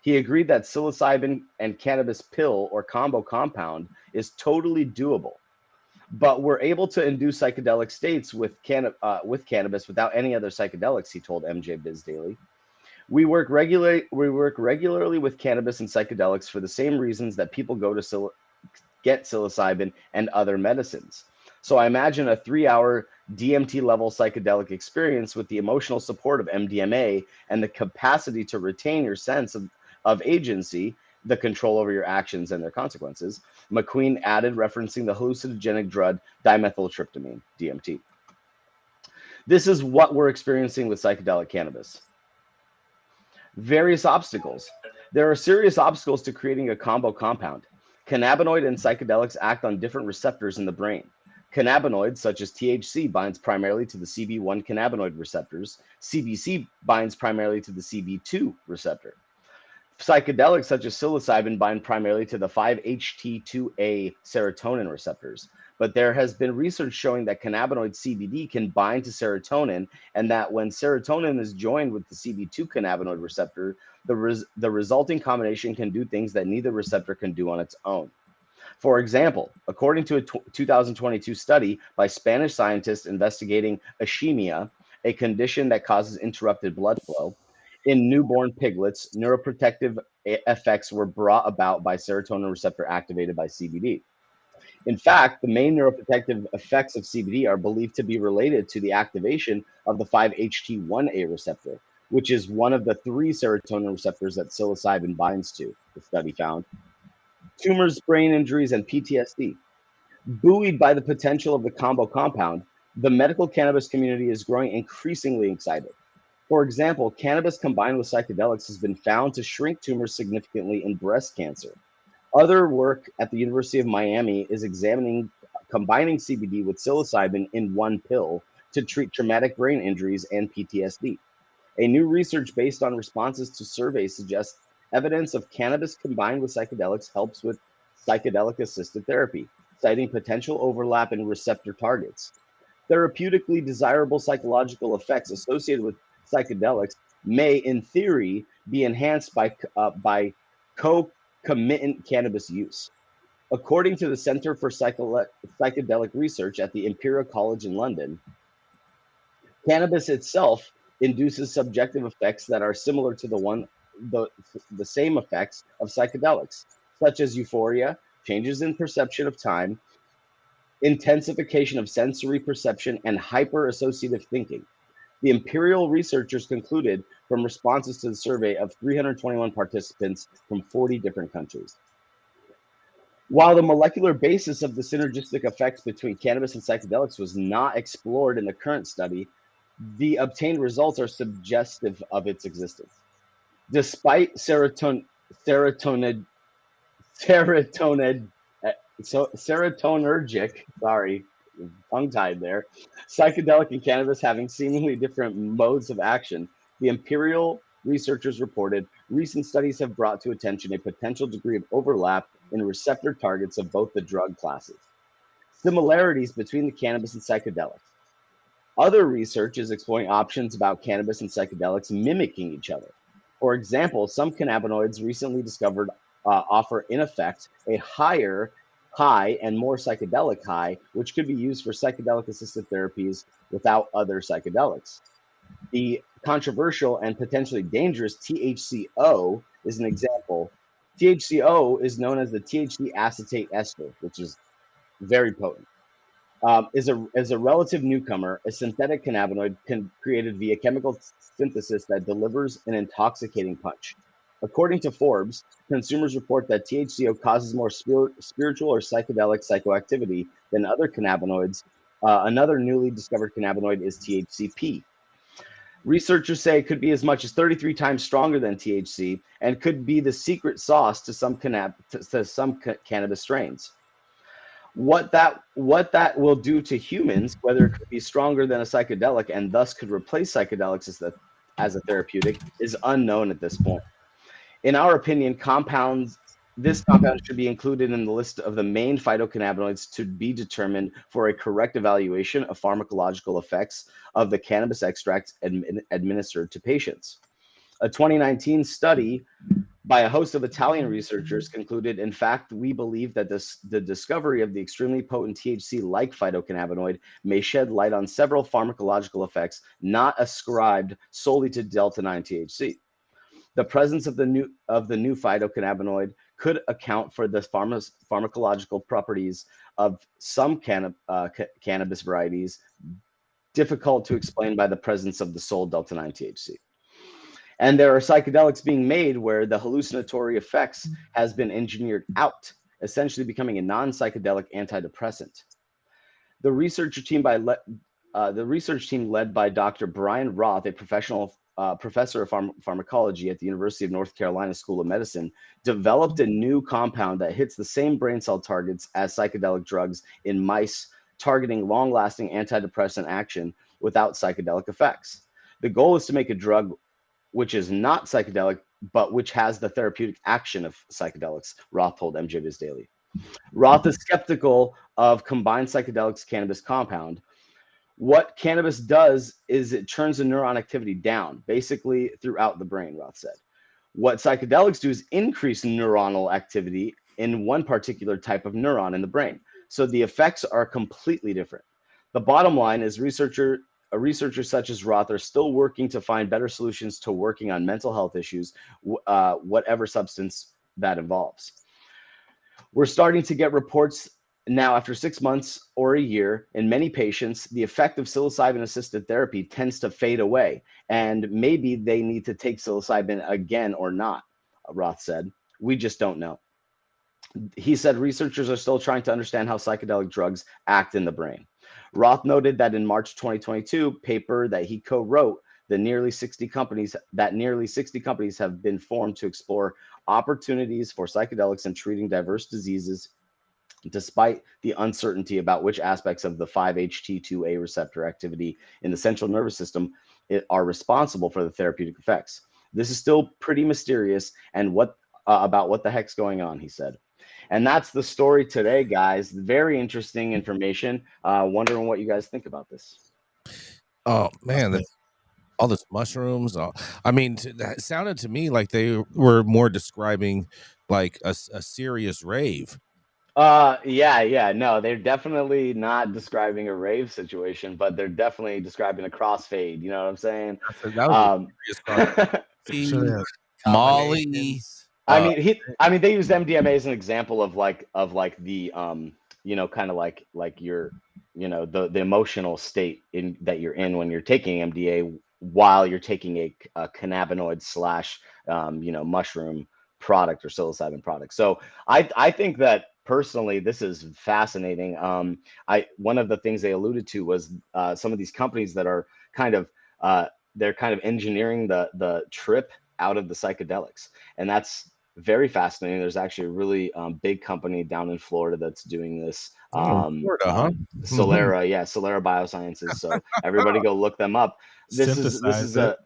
Speaker 3: He agreed that psilocybin and cannabis pill or combo compound is totally doable, but we're able to induce psychedelic states with cannabis without any other psychedelics, he told MJ Biz Daily. We work regularly with cannabis and psychedelics for the same reasons that people go to get psilocybin and other medicines. So I imagine a 3-hour DMT level psychedelic experience with the emotional support of MDMA and the capacity to retain your sense of agency, the control over your actions and their consequences, McQueen added, referencing the hallucinogenic drug dimethyltryptamine, DMT. This is what we're experiencing with psychedelic cannabis. Various obstacles. There are serious obstacles to creating a combo compound. Cannabinoid and psychedelics act on different receptors in the brain. Cannabinoids, such as THC, binds primarily to the CB1 cannabinoid receptors. CBC binds primarily to the CB2 receptor. Psychedelics, such as psilocybin, bind primarily to the 5-HT2A serotonin receptors. But there has been research showing that cannabinoid CBD can bind to serotonin, and that when serotonin is joined with the CB2 cannabinoid receptor, the resulting combination can do things that neither receptor can do on its own. For example, according to a 2022 study by Spanish scientists investigating ischemia, a condition that causes interrupted blood flow, in newborn piglets, neuroprotective effects were brought about by serotonin receptor activated by CBD. In fact, the main neuroprotective effects of CBD are believed to be related to the activation of the 5-HT1A receptor, which is one of the 3 serotonin receptors that psilocybin binds to, the study found. Tumors, brain injuries, and PTSD. Buoyed by the potential of the combo compound, the medical cannabis community is growing increasingly excited. For example, cannabis combined with psychedelics has been found to shrink tumors significantly in breast cancer. Other work at the University of Miami is examining combining CBD with psilocybin in one pill to treat traumatic brain injuries and PTSD. A new research based on responses to surveys suggests evidence of cannabis combined with psychedelics helps with psychedelic-assisted therapy, citing potential overlap in receptor targets. Therapeutically desirable psychological effects associated with psychedelics may, in theory, be enhanced by concomitant cannabis use. According to the Center for Psychedelic Research at the Imperial College in London, cannabis itself induces subjective effects that are similar to the same effects of psychedelics, such as euphoria, changes in perception of time, intensification of sensory perception, and hyper-associative thinking. The Imperial researchers concluded from responses to the survey of 321 participants from 40 different countries. While the molecular basis of the synergistic effects between cannabis and psychedelics was not explored in the current study, the obtained results are suggestive of its existence. Despite serotonergic tongue-tied there, psychedelic and cannabis having seemingly different modes of action, the Imperial researchers reported recent studies have brought to attention a potential degree of overlap in receptor targets of both the drug classes. Similarities between the cannabis and psychedelics. Other research is exploring options about cannabis and psychedelics mimicking each other. For example, some cannabinoids recently discovered offer, in effect, a higher high and more psychedelic high, which could be used for psychedelic assisted therapies without other psychedelics. The controversial and potentially dangerous THCO is an example. THCO is known as the THC acetate ester, which is very potent. Is a relative newcomer, a synthetic cannabinoid created via chemical synthesis that delivers an intoxicating punch. According to Forbes, consumers report that THCO causes more spiritual or psychedelic psychoactivity than other cannabinoids. Another newly discovered cannabinoid is THCP. Researchers say it could be as much as 33 times stronger than THC and could be the secret sauce to some cannabis strains. What that will do to humans, whether it could be stronger than a psychedelic and thus could replace psychedelics as a therapeutic, is unknown at this point. In our opinion, this compound should be included in the list of the main phytocannabinoids to be determined for a correct evaluation of pharmacological effects of the cannabis extracts administered to patients. A 2019 study by a host of Italian researchers concluded, in fact, we believe that the discovery of the extremely potent THC-like phytocannabinoid may shed light on several pharmacological effects not ascribed solely to delta-9 THC. The presence of the new phytocannabinoid could account for the pharmacological properties of some cannabis varieties, difficult to explain by the presence of the sole delta-9 THC. And there are psychedelics being made where the hallucinatory effects has been engineered out, essentially becoming a non-psychedelic antidepressant. The research team led by Dr. Brian Roth, a professor of pharmacology at the University of North Carolina School of Medicine, developed a new compound that hits the same brain cell targets as psychedelic drugs in mice, targeting long-lasting antidepressant action without psychedelic effects. The goal is to make a drug which is not psychedelic, but which has the therapeutic action of psychedelics, Roth told MJ Biz Daily. Roth is skeptical of combined psychedelics cannabis compound. What cannabis does is it turns the neuron activity down, basically throughout the brain, Roth said. What psychedelics do is increase neuronal activity in one particular type of neuron in the brain. So the effects are completely different. The bottom line is researchers such as Roth are still working to find better solutions to working on mental health issues, whatever substance that involves. We're starting to get reports now after 6 months or a year in many patients, the effect of psilocybin-assisted therapy tends to fade away, and maybe they need to take psilocybin again or not, Roth said. We just don't know. He said researchers are still trying to understand how psychedelic drugs act in the brain. Roth noted that in March 2022 paper that he co-wrote, nearly 60 companies have been formed to explore opportunities for psychedelics in treating diverse diseases, despite the uncertainty about which aspects of the 5-HT2A receptor activity in the central nervous system are responsible for the therapeutic effects. This is still pretty mysterious and about what the heck's going on, he said. And that's the story today, guys. Very interesting information. Wondering what you guys think about this.
Speaker 1: Oh man, all this mushrooms. I mean, that sounded to me like they were more describing like a serious rave.
Speaker 3: Yeah. No, they're definitely not describing a rave situation, but they're definitely describing a crossfade. You know what I'm saying?
Speaker 1: Molly.
Speaker 3: I mean, they use MDMA as an example of like the kind of like your the emotional state that you're in when you're taking MDA while you're taking a cannabinoid / mushroom product or psilocybin product. So I think that personally this is fascinating. One of the things they alluded to was some of these companies that are kind of engineering the trip out of the psychedelics, and that's very fascinating. There's actually a really big company down in Florida that's doing this.
Speaker 1: Florida, huh?
Speaker 3: Solera, yeah, Solera Biosciences. So everybody go look them up. This is a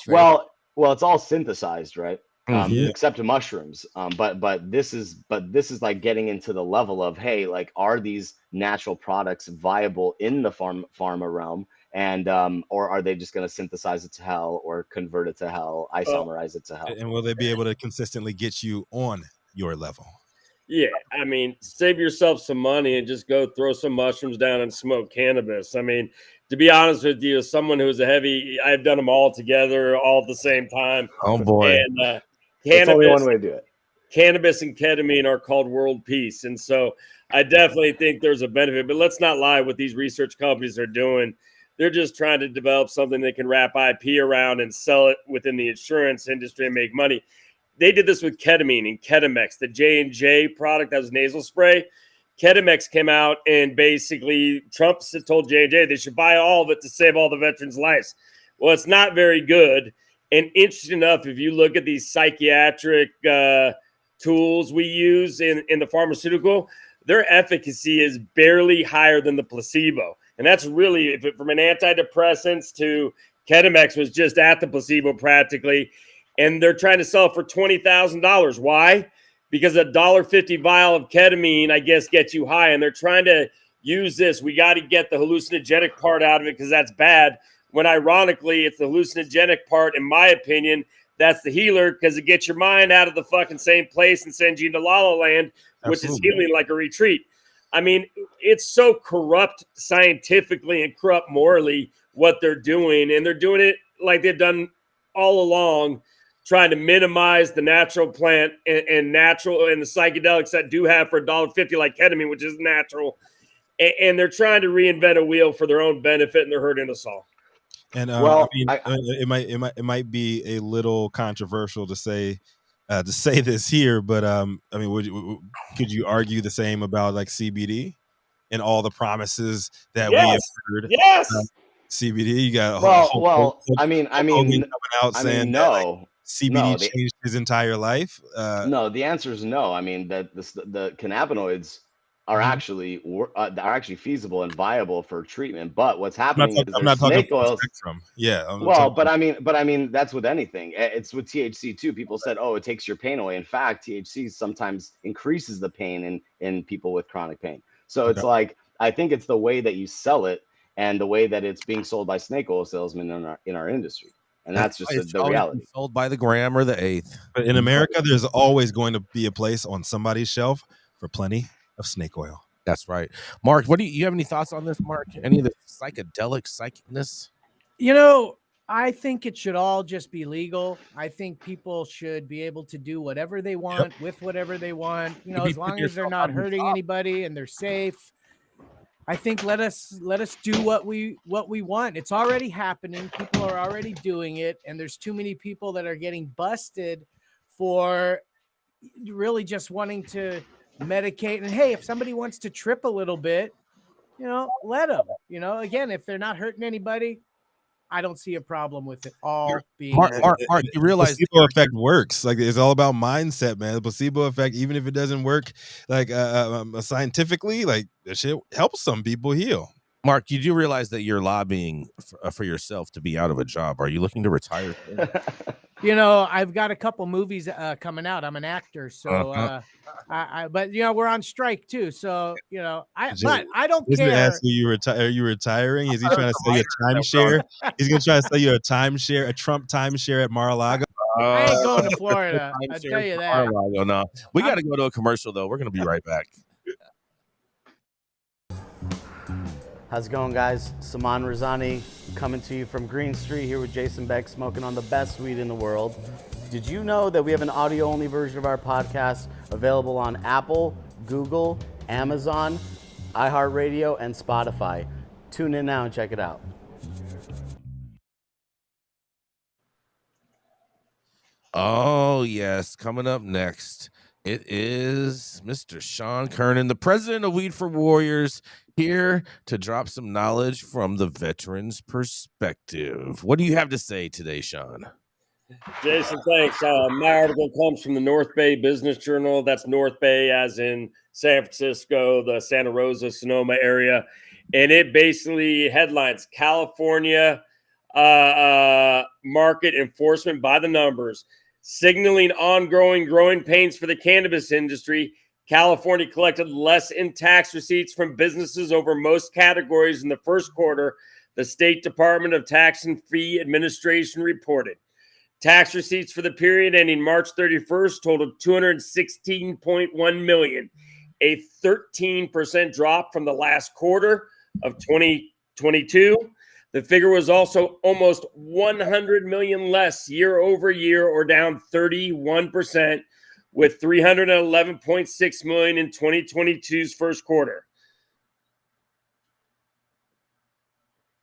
Speaker 3: well, it's all synthesized, right? Except mushrooms. But this is like getting into the level of, hey, like, are these natural products viable in the pharma realm? and or are they just going to synthesize it to hell or convert it to hell, isomerize it to hell?
Speaker 2: And will they be able to consistently get you on your level?
Speaker 4: Yeah, I mean, save yourself some money and just go throw some mushrooms down and smoke cannabis. I mean, to be honest with you, as someone who's I've done them all together all at the same time.
Speaker 1: Oh boy.
Speaker 4: And
Speaker 3: There's only one way to do it.
Speaker 4: Cannabis and ketamine are called world peace. And so I definitely think there's a benefit, but let's not lie, what these research companies are doing. They're just trying to develop something they can wrap IP around and sell it within the insurance industry and make money. They did this with ketamine and Ketamex, the J&J product that was nasal spray. Ketamex came out and basically Trump told J&J they should buy all of it to save all the veterans' lives. Well, it's not very good. And interesting enough, if you look at these psychiatric tools we use in the pharmaceutical, their efficacy is barely higher than the placebo. And that's really, from an antidepressants to Ketamex was just at the placebo practically. And they're trying to sell it for $20,000. Why? Because a $1.50 vial of ketamine, I guess, gets you high. And they're trying to use this. We got to get the hallucinogenic part out of it because that's bad. When ironically, it's the hallucinogenic part, in my opinion, that's the healer because it gets your mind out of the fucking same place and sends you into La La Land, which is healing like a retreat. I mean, it's so corrupt scientifically and corrupt morally what they're doing. And they're doing it like they've done all along, trying to minimize the natural plant and natural and the psychedelics that do have for $1.50 like ketamine, which is natural. And they're trying to reinvent a wheel for their own benefit, and they're hurting us all.
Speaker 2: And
Speaker 3: Well,
Speaker 2: it might be a little controversial to say this here, but I mean, could you argue the same about like CBD and all the promises that we have heard?
Speaker 4: Yes.
Speaker 2: CBD, you got
Speaker 3: I mean,
Speaker 2: coming out saying
Speaker 3: no.
Speaker 2: That, like, CBD changed his entire life.
Speaker 3: No, the answer is no. I mean, that the cannabinoids are actually feasible and viable for treatment. But what's happening is there's snake oil spectrum.
Speaker 2: Yeah.
Speaker 3: But I mean, that's with anything. It's with THC too. People said, oh, it takes your pain away. In fact, THC sometimes increases the pain in people with chronic pain. So it's like, I think it's the way that you sell it and the way that it's being sold by snake oil salesmen in our industry. And that's just the reality.
Speaker 1: Sold by the gram or the eighth.
Speaker 2: But in America, there's always going to be a place on somebody's shelf for plenty of snake oil.
Speaker 1: That's right. Mark, what do you have any thoughts on this, Mark? Any of the psychedelic psychicness?
Speaker 8: You know, I think it should all just be legal. I think people should be able to do whatever they want with whatever they want, you know, as long as they're not hurting anybody and they're safe. I think let us do what we want. It's already happening. People are already doing it, and there's too many people that are getting busted for really just wanting to medicate. And hey, if somebody wants to trip a little bit, you know, let them. You know, again, if they're not hurting anybody, I don't see a problem with it all being.
Speaker 1: Mark, you realize
Speaker 2: the placebo effect works. Like, it's all about mindset, man. The placebo effect, even if it doesn't work like scientifically, like, that shit helps some people heal.
Speaker 1: Mark, you do realize that you're lobbying for yourself to be out of a job. Are you looking to retire?
Speaker 8: You know, I've got a couple movies coming out. I'm an actor, so but you know, we're on strike too. So you know, I don't care.
Speaker 2: Ask you are you retiring? Is he trying to sell you a timeshare? He's gonna try to sell you a timeshare, a Trump timeshare at Mar-a-Lago.
Speaker 8: I ain't going to Florida. I tell you that.
Speaker 1: Mar-a-Lago, no. We got to go to a commercial though. We're gonna be right back.
Speaker 9: How's it going, guys? Saman Razani coming to you from Green Street here with Jason Beck, smoking on the best weed in the world. Did you know that we have an audio-only version of our podcast available on Apple, Google, Amazon, iHeartRadio, and Spotify? Tune in now and check it out.
Speaker 1: Oh, yes. Coming up next, it is Mr. Sean Kiernan, the president of Weed for Warriors, here to drop some knowledge from the veteran's perspective. What do you have to say today, Sean?
Speaker 4: Jason, thanks. My article comes from the North Bay Business Journal. That's North Bay as in San Francisco, the Santa Rosa, Sonoma area. And it basically headlines California market enforcement by the numbers, signaling ongoing growing pains for the cannabis industry. California collected less in tax receipts from businesses over most categories in the first quarter. the State Department of Tax and Fee Administration reported. Tax receipts for the period ending March 31st totaled $216.1 million, a 13% drop from the last quarter of 2022. The figure was also almost $100 million less year over year, or down 31%, with $311.6 million in 2022's first quarter.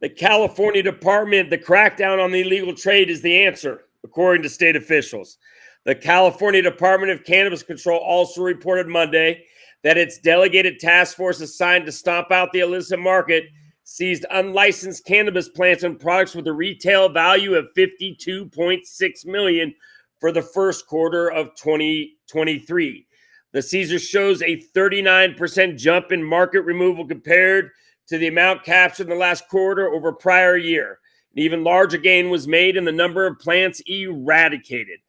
Speaker 4: The California Department, the crackdown on the illegal trade is the answer, according to state officials. The California Department of Cannabis Control also reported Monday that its delegated task force assigned to stomp out the illicit market seized unlicensed cannabis plants and products with a retail value of $52.6 million for the first quarter of 2023. The seizure shows a 39% jump in market removal compared to the amount captured in the last quarter over prior year. An even larger gain was made in the number of plants eradicated.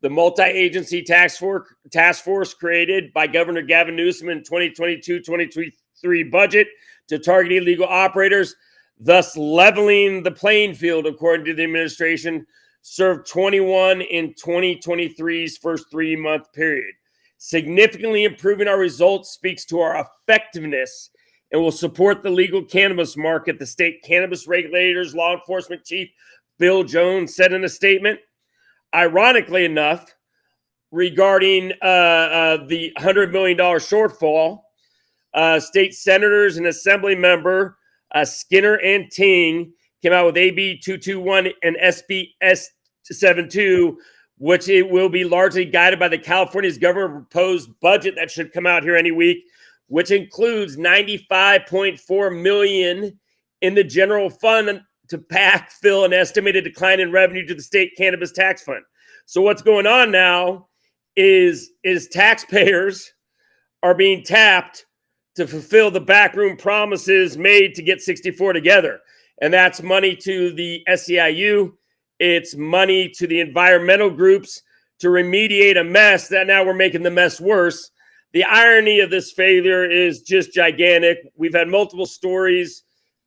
Speaker 4: The multi-agency task force created by Governor Gavin Newsom in 2022-2023 budget to target illegal operators, thus leveling the playing field, according to the administration, served 21 in 2023's first 3-month period. Significantly improving our results speaks to our effectiveness and will support the legal cannabis market, the state cannabis regulators, law enforcement chief Bill Jones said in a statement. Ironically enough, regarding the $100 million shortfall, state senators and assembly member Skinner and Ting came out with AB 221 and SB 72, which it will be largely guided by the California's government proposed budget that should come out here any week, which includes $95.4 million in the general fund to backfill an estimated decline in revenue to the state cannabis tax fund. So what's going on now is taxpayers are being tapped to fulfill the backroom promises made to get 64 together. And that's money to the SEIU. It's money to the environmental groups to remediate a mess that now we're making the mess worse. The irony of this failure is just gigantic. We've had multiple stories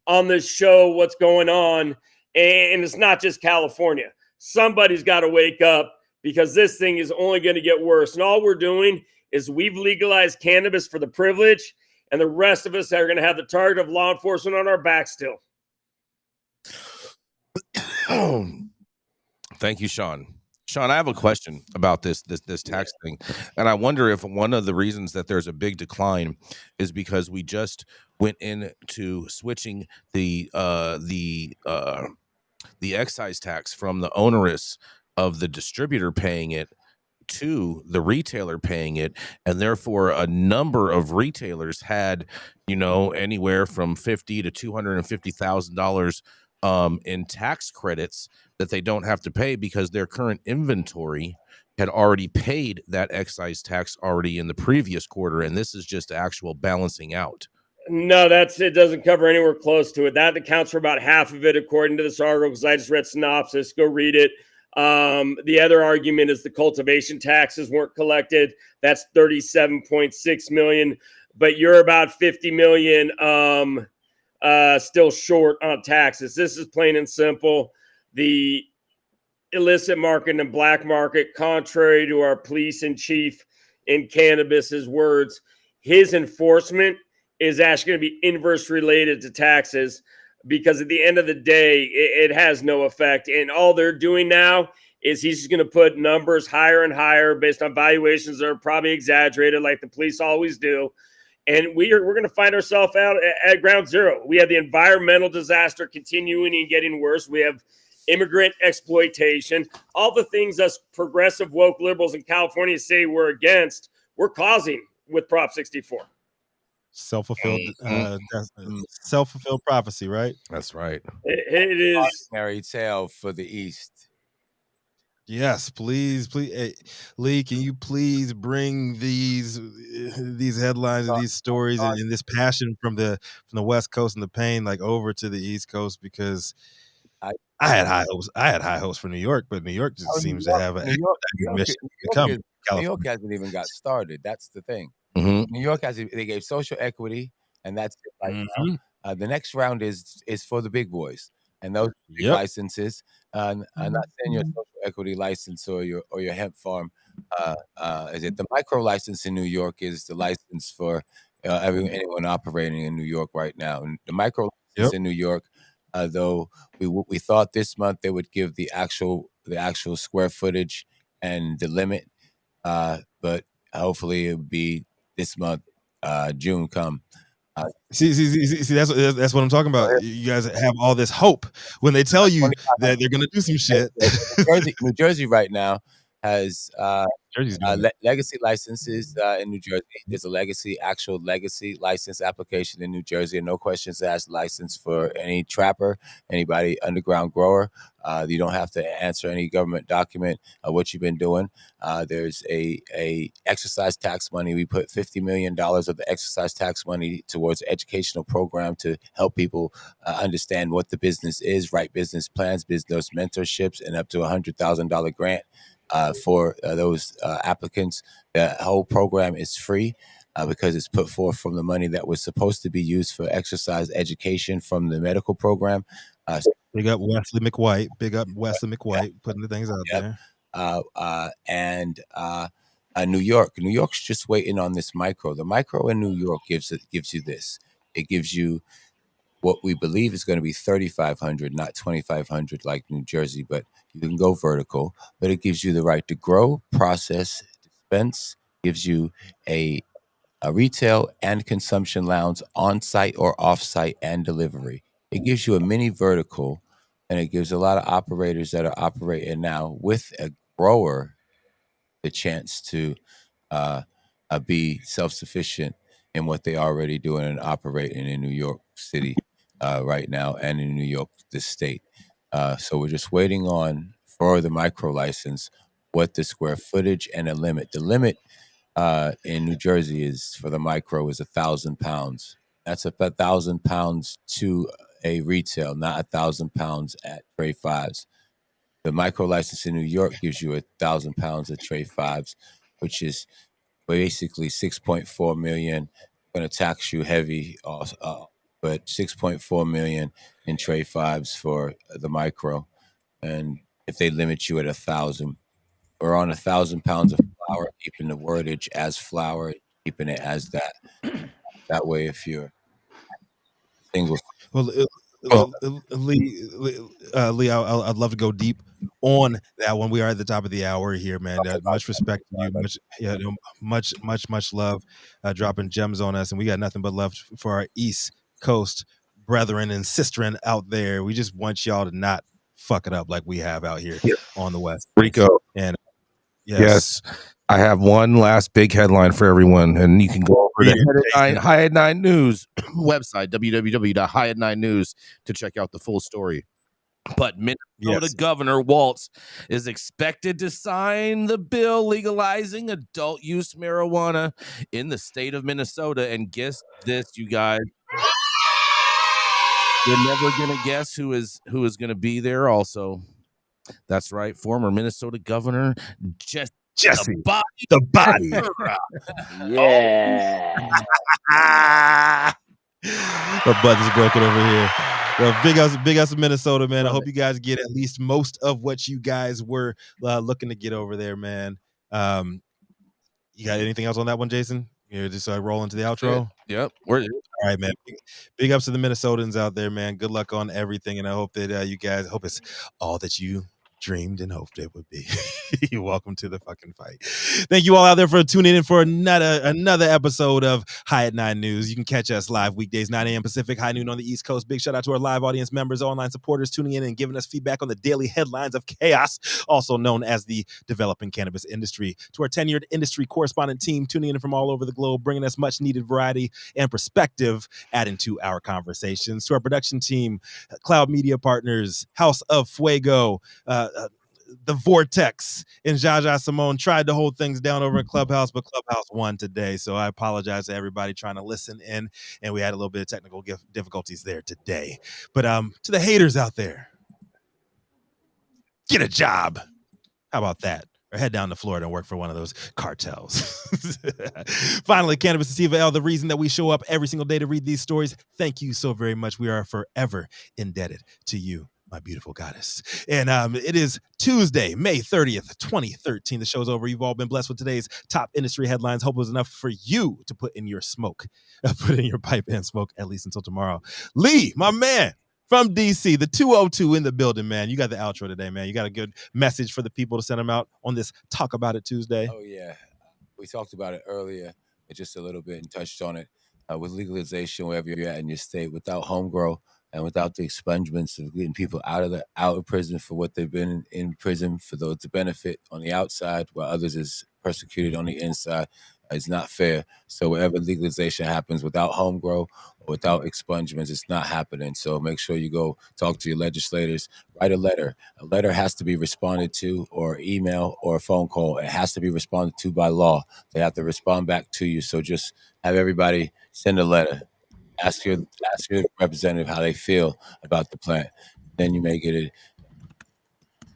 Speaker 4: on this show, what's going on, and it's not just California. Somebody's got to wake up, because this thing is only going to get worse. And all we're doing is we've legalized cannabis for the privilege, and the rest of us are going to have the target of law enforcement on our back still.
Speaker 1: Thank you, Sean. Sean, I have a question about this tax thing, and I wonder if one of the reasons that there's a big decline is because we just went into switching the excise tax from the onerous of the distributor paying it to the retailer paying it, and therefore a number of retailers had, anywhere from $50,000 to $250,000 in tax credits that they don't have to pay because their current inventory had already paid that excise tax already in the previous quarter, and this is just actual balancing out.
Speaker 4: No, it doesn't cover anywhere close to it. That accounts for about half of it, according to this article, because I just read synopsis. Go read it. The other argument is the cultivation taxes weren't collected. That's $37.6 million, but you're about $50 million still short on taxes. This is plain and simple. The illicit market and black market, contrary to our police in chief in cannabis's words, his enforcement is actually going to be inverse related to taxes, because at the end of the day, it has no effect. And all they're doing now is he's just going to put numbers higher and higher based on valuations that are probably exaggerated, like the police always do. And we're going to find ourselves out at ground zero. We have the environmental disaster continuing and getting worse. We have immigrant exploitation, all the things us progressive woke liberals in California say we're against, we're causing with Prop 64.
Speaker 2: Self-fulfilled prophecy, right?
Speaker 1: That's right.
Speaker 4: It is
Speaker 5: fairy tale for the East.
Speaker 2: Yes, please. Hey, Lee, can you please bring these headlines and these stories and this passion from the West Coast and the pain over to the East Coast, because I had high hopes. I had high hopes for New York, but New York just seems to have a mission to come.
Speaker 5: New York hasn't even got started. That's the thing.
Speaker 1: Mm-hmm.
Speaker 5: New York they gave social equity, and that's it right now. The next round is for the big boys, and those big licenses. I'm not saying your social equity license or your hemp farm. Is it the micro license in New York is the license for anyone operating in New York right now? And the micro license in New York, though we thought this month they would give the actual square footage and the limit, but hopefully it would be this month, June come.
Speaker 2: See, that's what I'm talking about. You guys have all this hope when they tell you that they're going to do some shit.
Speaker 5: New Jersey right now has legacy licenses in New Jersey. There's a actual legacy license application in New Jersey, and no questions asked license for any trapper, anybody underground grower. You don't have to answer any government document of what you've been doing. There's a exercise tax money. We put $50 million of the exercise tax money towards an educational program to help people understand what the business is, write business plans, business mentorships, and up to $100,000 grant for those applicants. The whole program is free because it's put forth from the money that was supposed to be used for exercise education from the medical program.
Speaker 2: Big up Wesley McWhite. Big up Wesley McWhite putting the things out there.
Speaker 5: New York. New York's just waiting on this micro. The micro in New York gives you this. It gives you what we believe is going to be 3,500, not 2,500 like New Jersey, but you can go vertical. But it gives you the right to grow, process, dispense. Gives you a retail and consumption lounge on-site or off-site and delivery. It gives you a mini vertical, and it gives a lot of operators that are operating now with a grower the chance to be self-sufficient in what they already doing and operating in New York City right now and in New York, the state. So we're just waiting on for the micro license, what the square footage and a limit. The limit in New Jersey is for the micro is 1,000 pounds. That's 1,000 pounds to a retail, not 1,000 pounds at Trade Fives. The micro license in New York gives you 1,000 pounds of Trade Fives, which is basically 6.4 million. Going to tax you heavy, but 6.4 million in Trade Fives for the micro. And if they limit you at 1,000, we're on 1,000 pounds of flour, keeping the wordage as flour, keeping it as that. That way, if you're single.
Speaker 2: Lee, I'd love to go deep on that one. We are at the top of the hour here, man. Much respect to you. Much love, dropping gems on us, and we got nothing but love for our East Coast brethren and sisterin out there. We just want y'all to not fuck it up like we have out here on the West.
Speaker 1: Rico.
Speaker 2: And
Speaker 1: yes, I have one last big headline for everyone, and you can go over to High at 9 News website, www.highat9news, to check out the full story. But Minnesota Governor Walz is expected to sign the bill legalizing adult use marijuana in the state of Minnesota. And guess this, you guys. You're never going to guess who is going to be there also. That's right. Former Minnesota Governor Jesse.
Speaker 2: The body.
Speaker 3: Yeah.
Speaker 2: The button's broken over here. Well, big us Minnesota, man. I hope you guys get at least most of what you guys were looking to get over there, man. You got anything else on that one, Jason? You just roll into the outro.
Speaker 1: Yep.
Speaker 2: All right, man. Big ups to the Minnesotans out there, man. Good luck on everything, and I hope that you guys hope it's all that you dreamed and hoped it would be. You're welcome to the fucking fight. Thank you all out there for tuning in for another episode of High at 9 News. You can catch us live weekdays 9 a.m. Pacific, high noon on the East Coast. Big shout out to our live audience members, online supporters tuning in and giving us feedback on the daily headlines of chaos, also known as the developing cannabis industry. To our tenured industry correspondent team tuning in from all over the globe, bringing us much needed variety and perspective, adding to our conversations. To our production team, Cloud Media Partners, House of Fuego, the Vortex, and Jaja Simone tried to hold things down over in Clubhouse, but Clubhouse won today. So I apologize to everybody trying to listen in, and we had a little bit of technical difficulties there today. But to the haters out there, get a job. How about that? or head down to Florida and work for one of those cartels. Finally, Cannabis Sativa L, the reason that we show up every single day to read these stories. Thank you so very much. We are forever indebted to you, my beautiful goddess. And it is Tuesday, May 30th, 2013. The show's over. You've all been blessed with today's top industry headlines. Hope it was enough for you to put in your smoke, put in your pipe and smoke, at least until tomorrow. Lee, my man, from DC, the 202 in the building, man. You got the outro today, man. You got a good message for the people to send them out on this Talk About It Tuesday.
Speaker 5: Oh, yeah. We talked about it earlier, just a little bit, and touched on it. With legalization, wherever you're at in your state, without home grow and without the expungements of getting people out of prison for what they've been in prison, for those to benefit on the outside while others is persecuted on the inside, it's not fair. So wherever legalization happens, without home grow or without expungements, it's not happening. So make sure you go talk to your legislators, write a letter. A letter has to be responded to, or email, or a phone call. It has to be responded to by law. They have to respond back to you. So just have everybody send a letter. Ask your representative how they feel about the plant. Then you may get a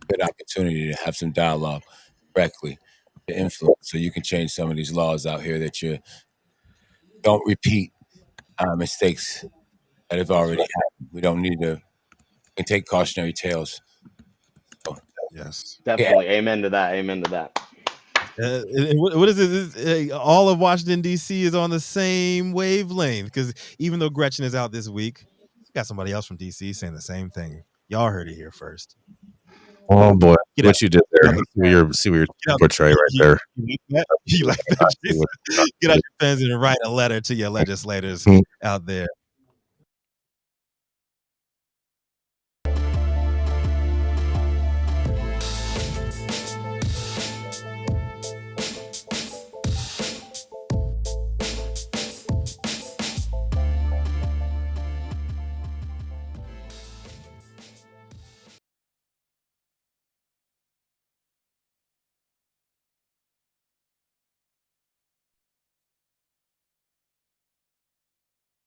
Speaker 5: good opportunity to have some dialogue directly to influence, so you can change some of these laws out here that you don't repeat mistakes that have already happened. We don't need to. We can take cautionary tales. So,
Speaker 2: yes,
Speaker 3: definitely. Yeah. Amen to that. Amen to that.
Speaker 2: What is it? All of Washington, D.C. is on the same wavelength, because even though Gretchen is out this week, got somebody else from D.C. saying the same thing. Y'all heard it here first.
Speaker 1: Oh boy, what you did there? See what you're portray right there.
Speaker 2: You like that? Get out your pens and write a letter to your legislators out there.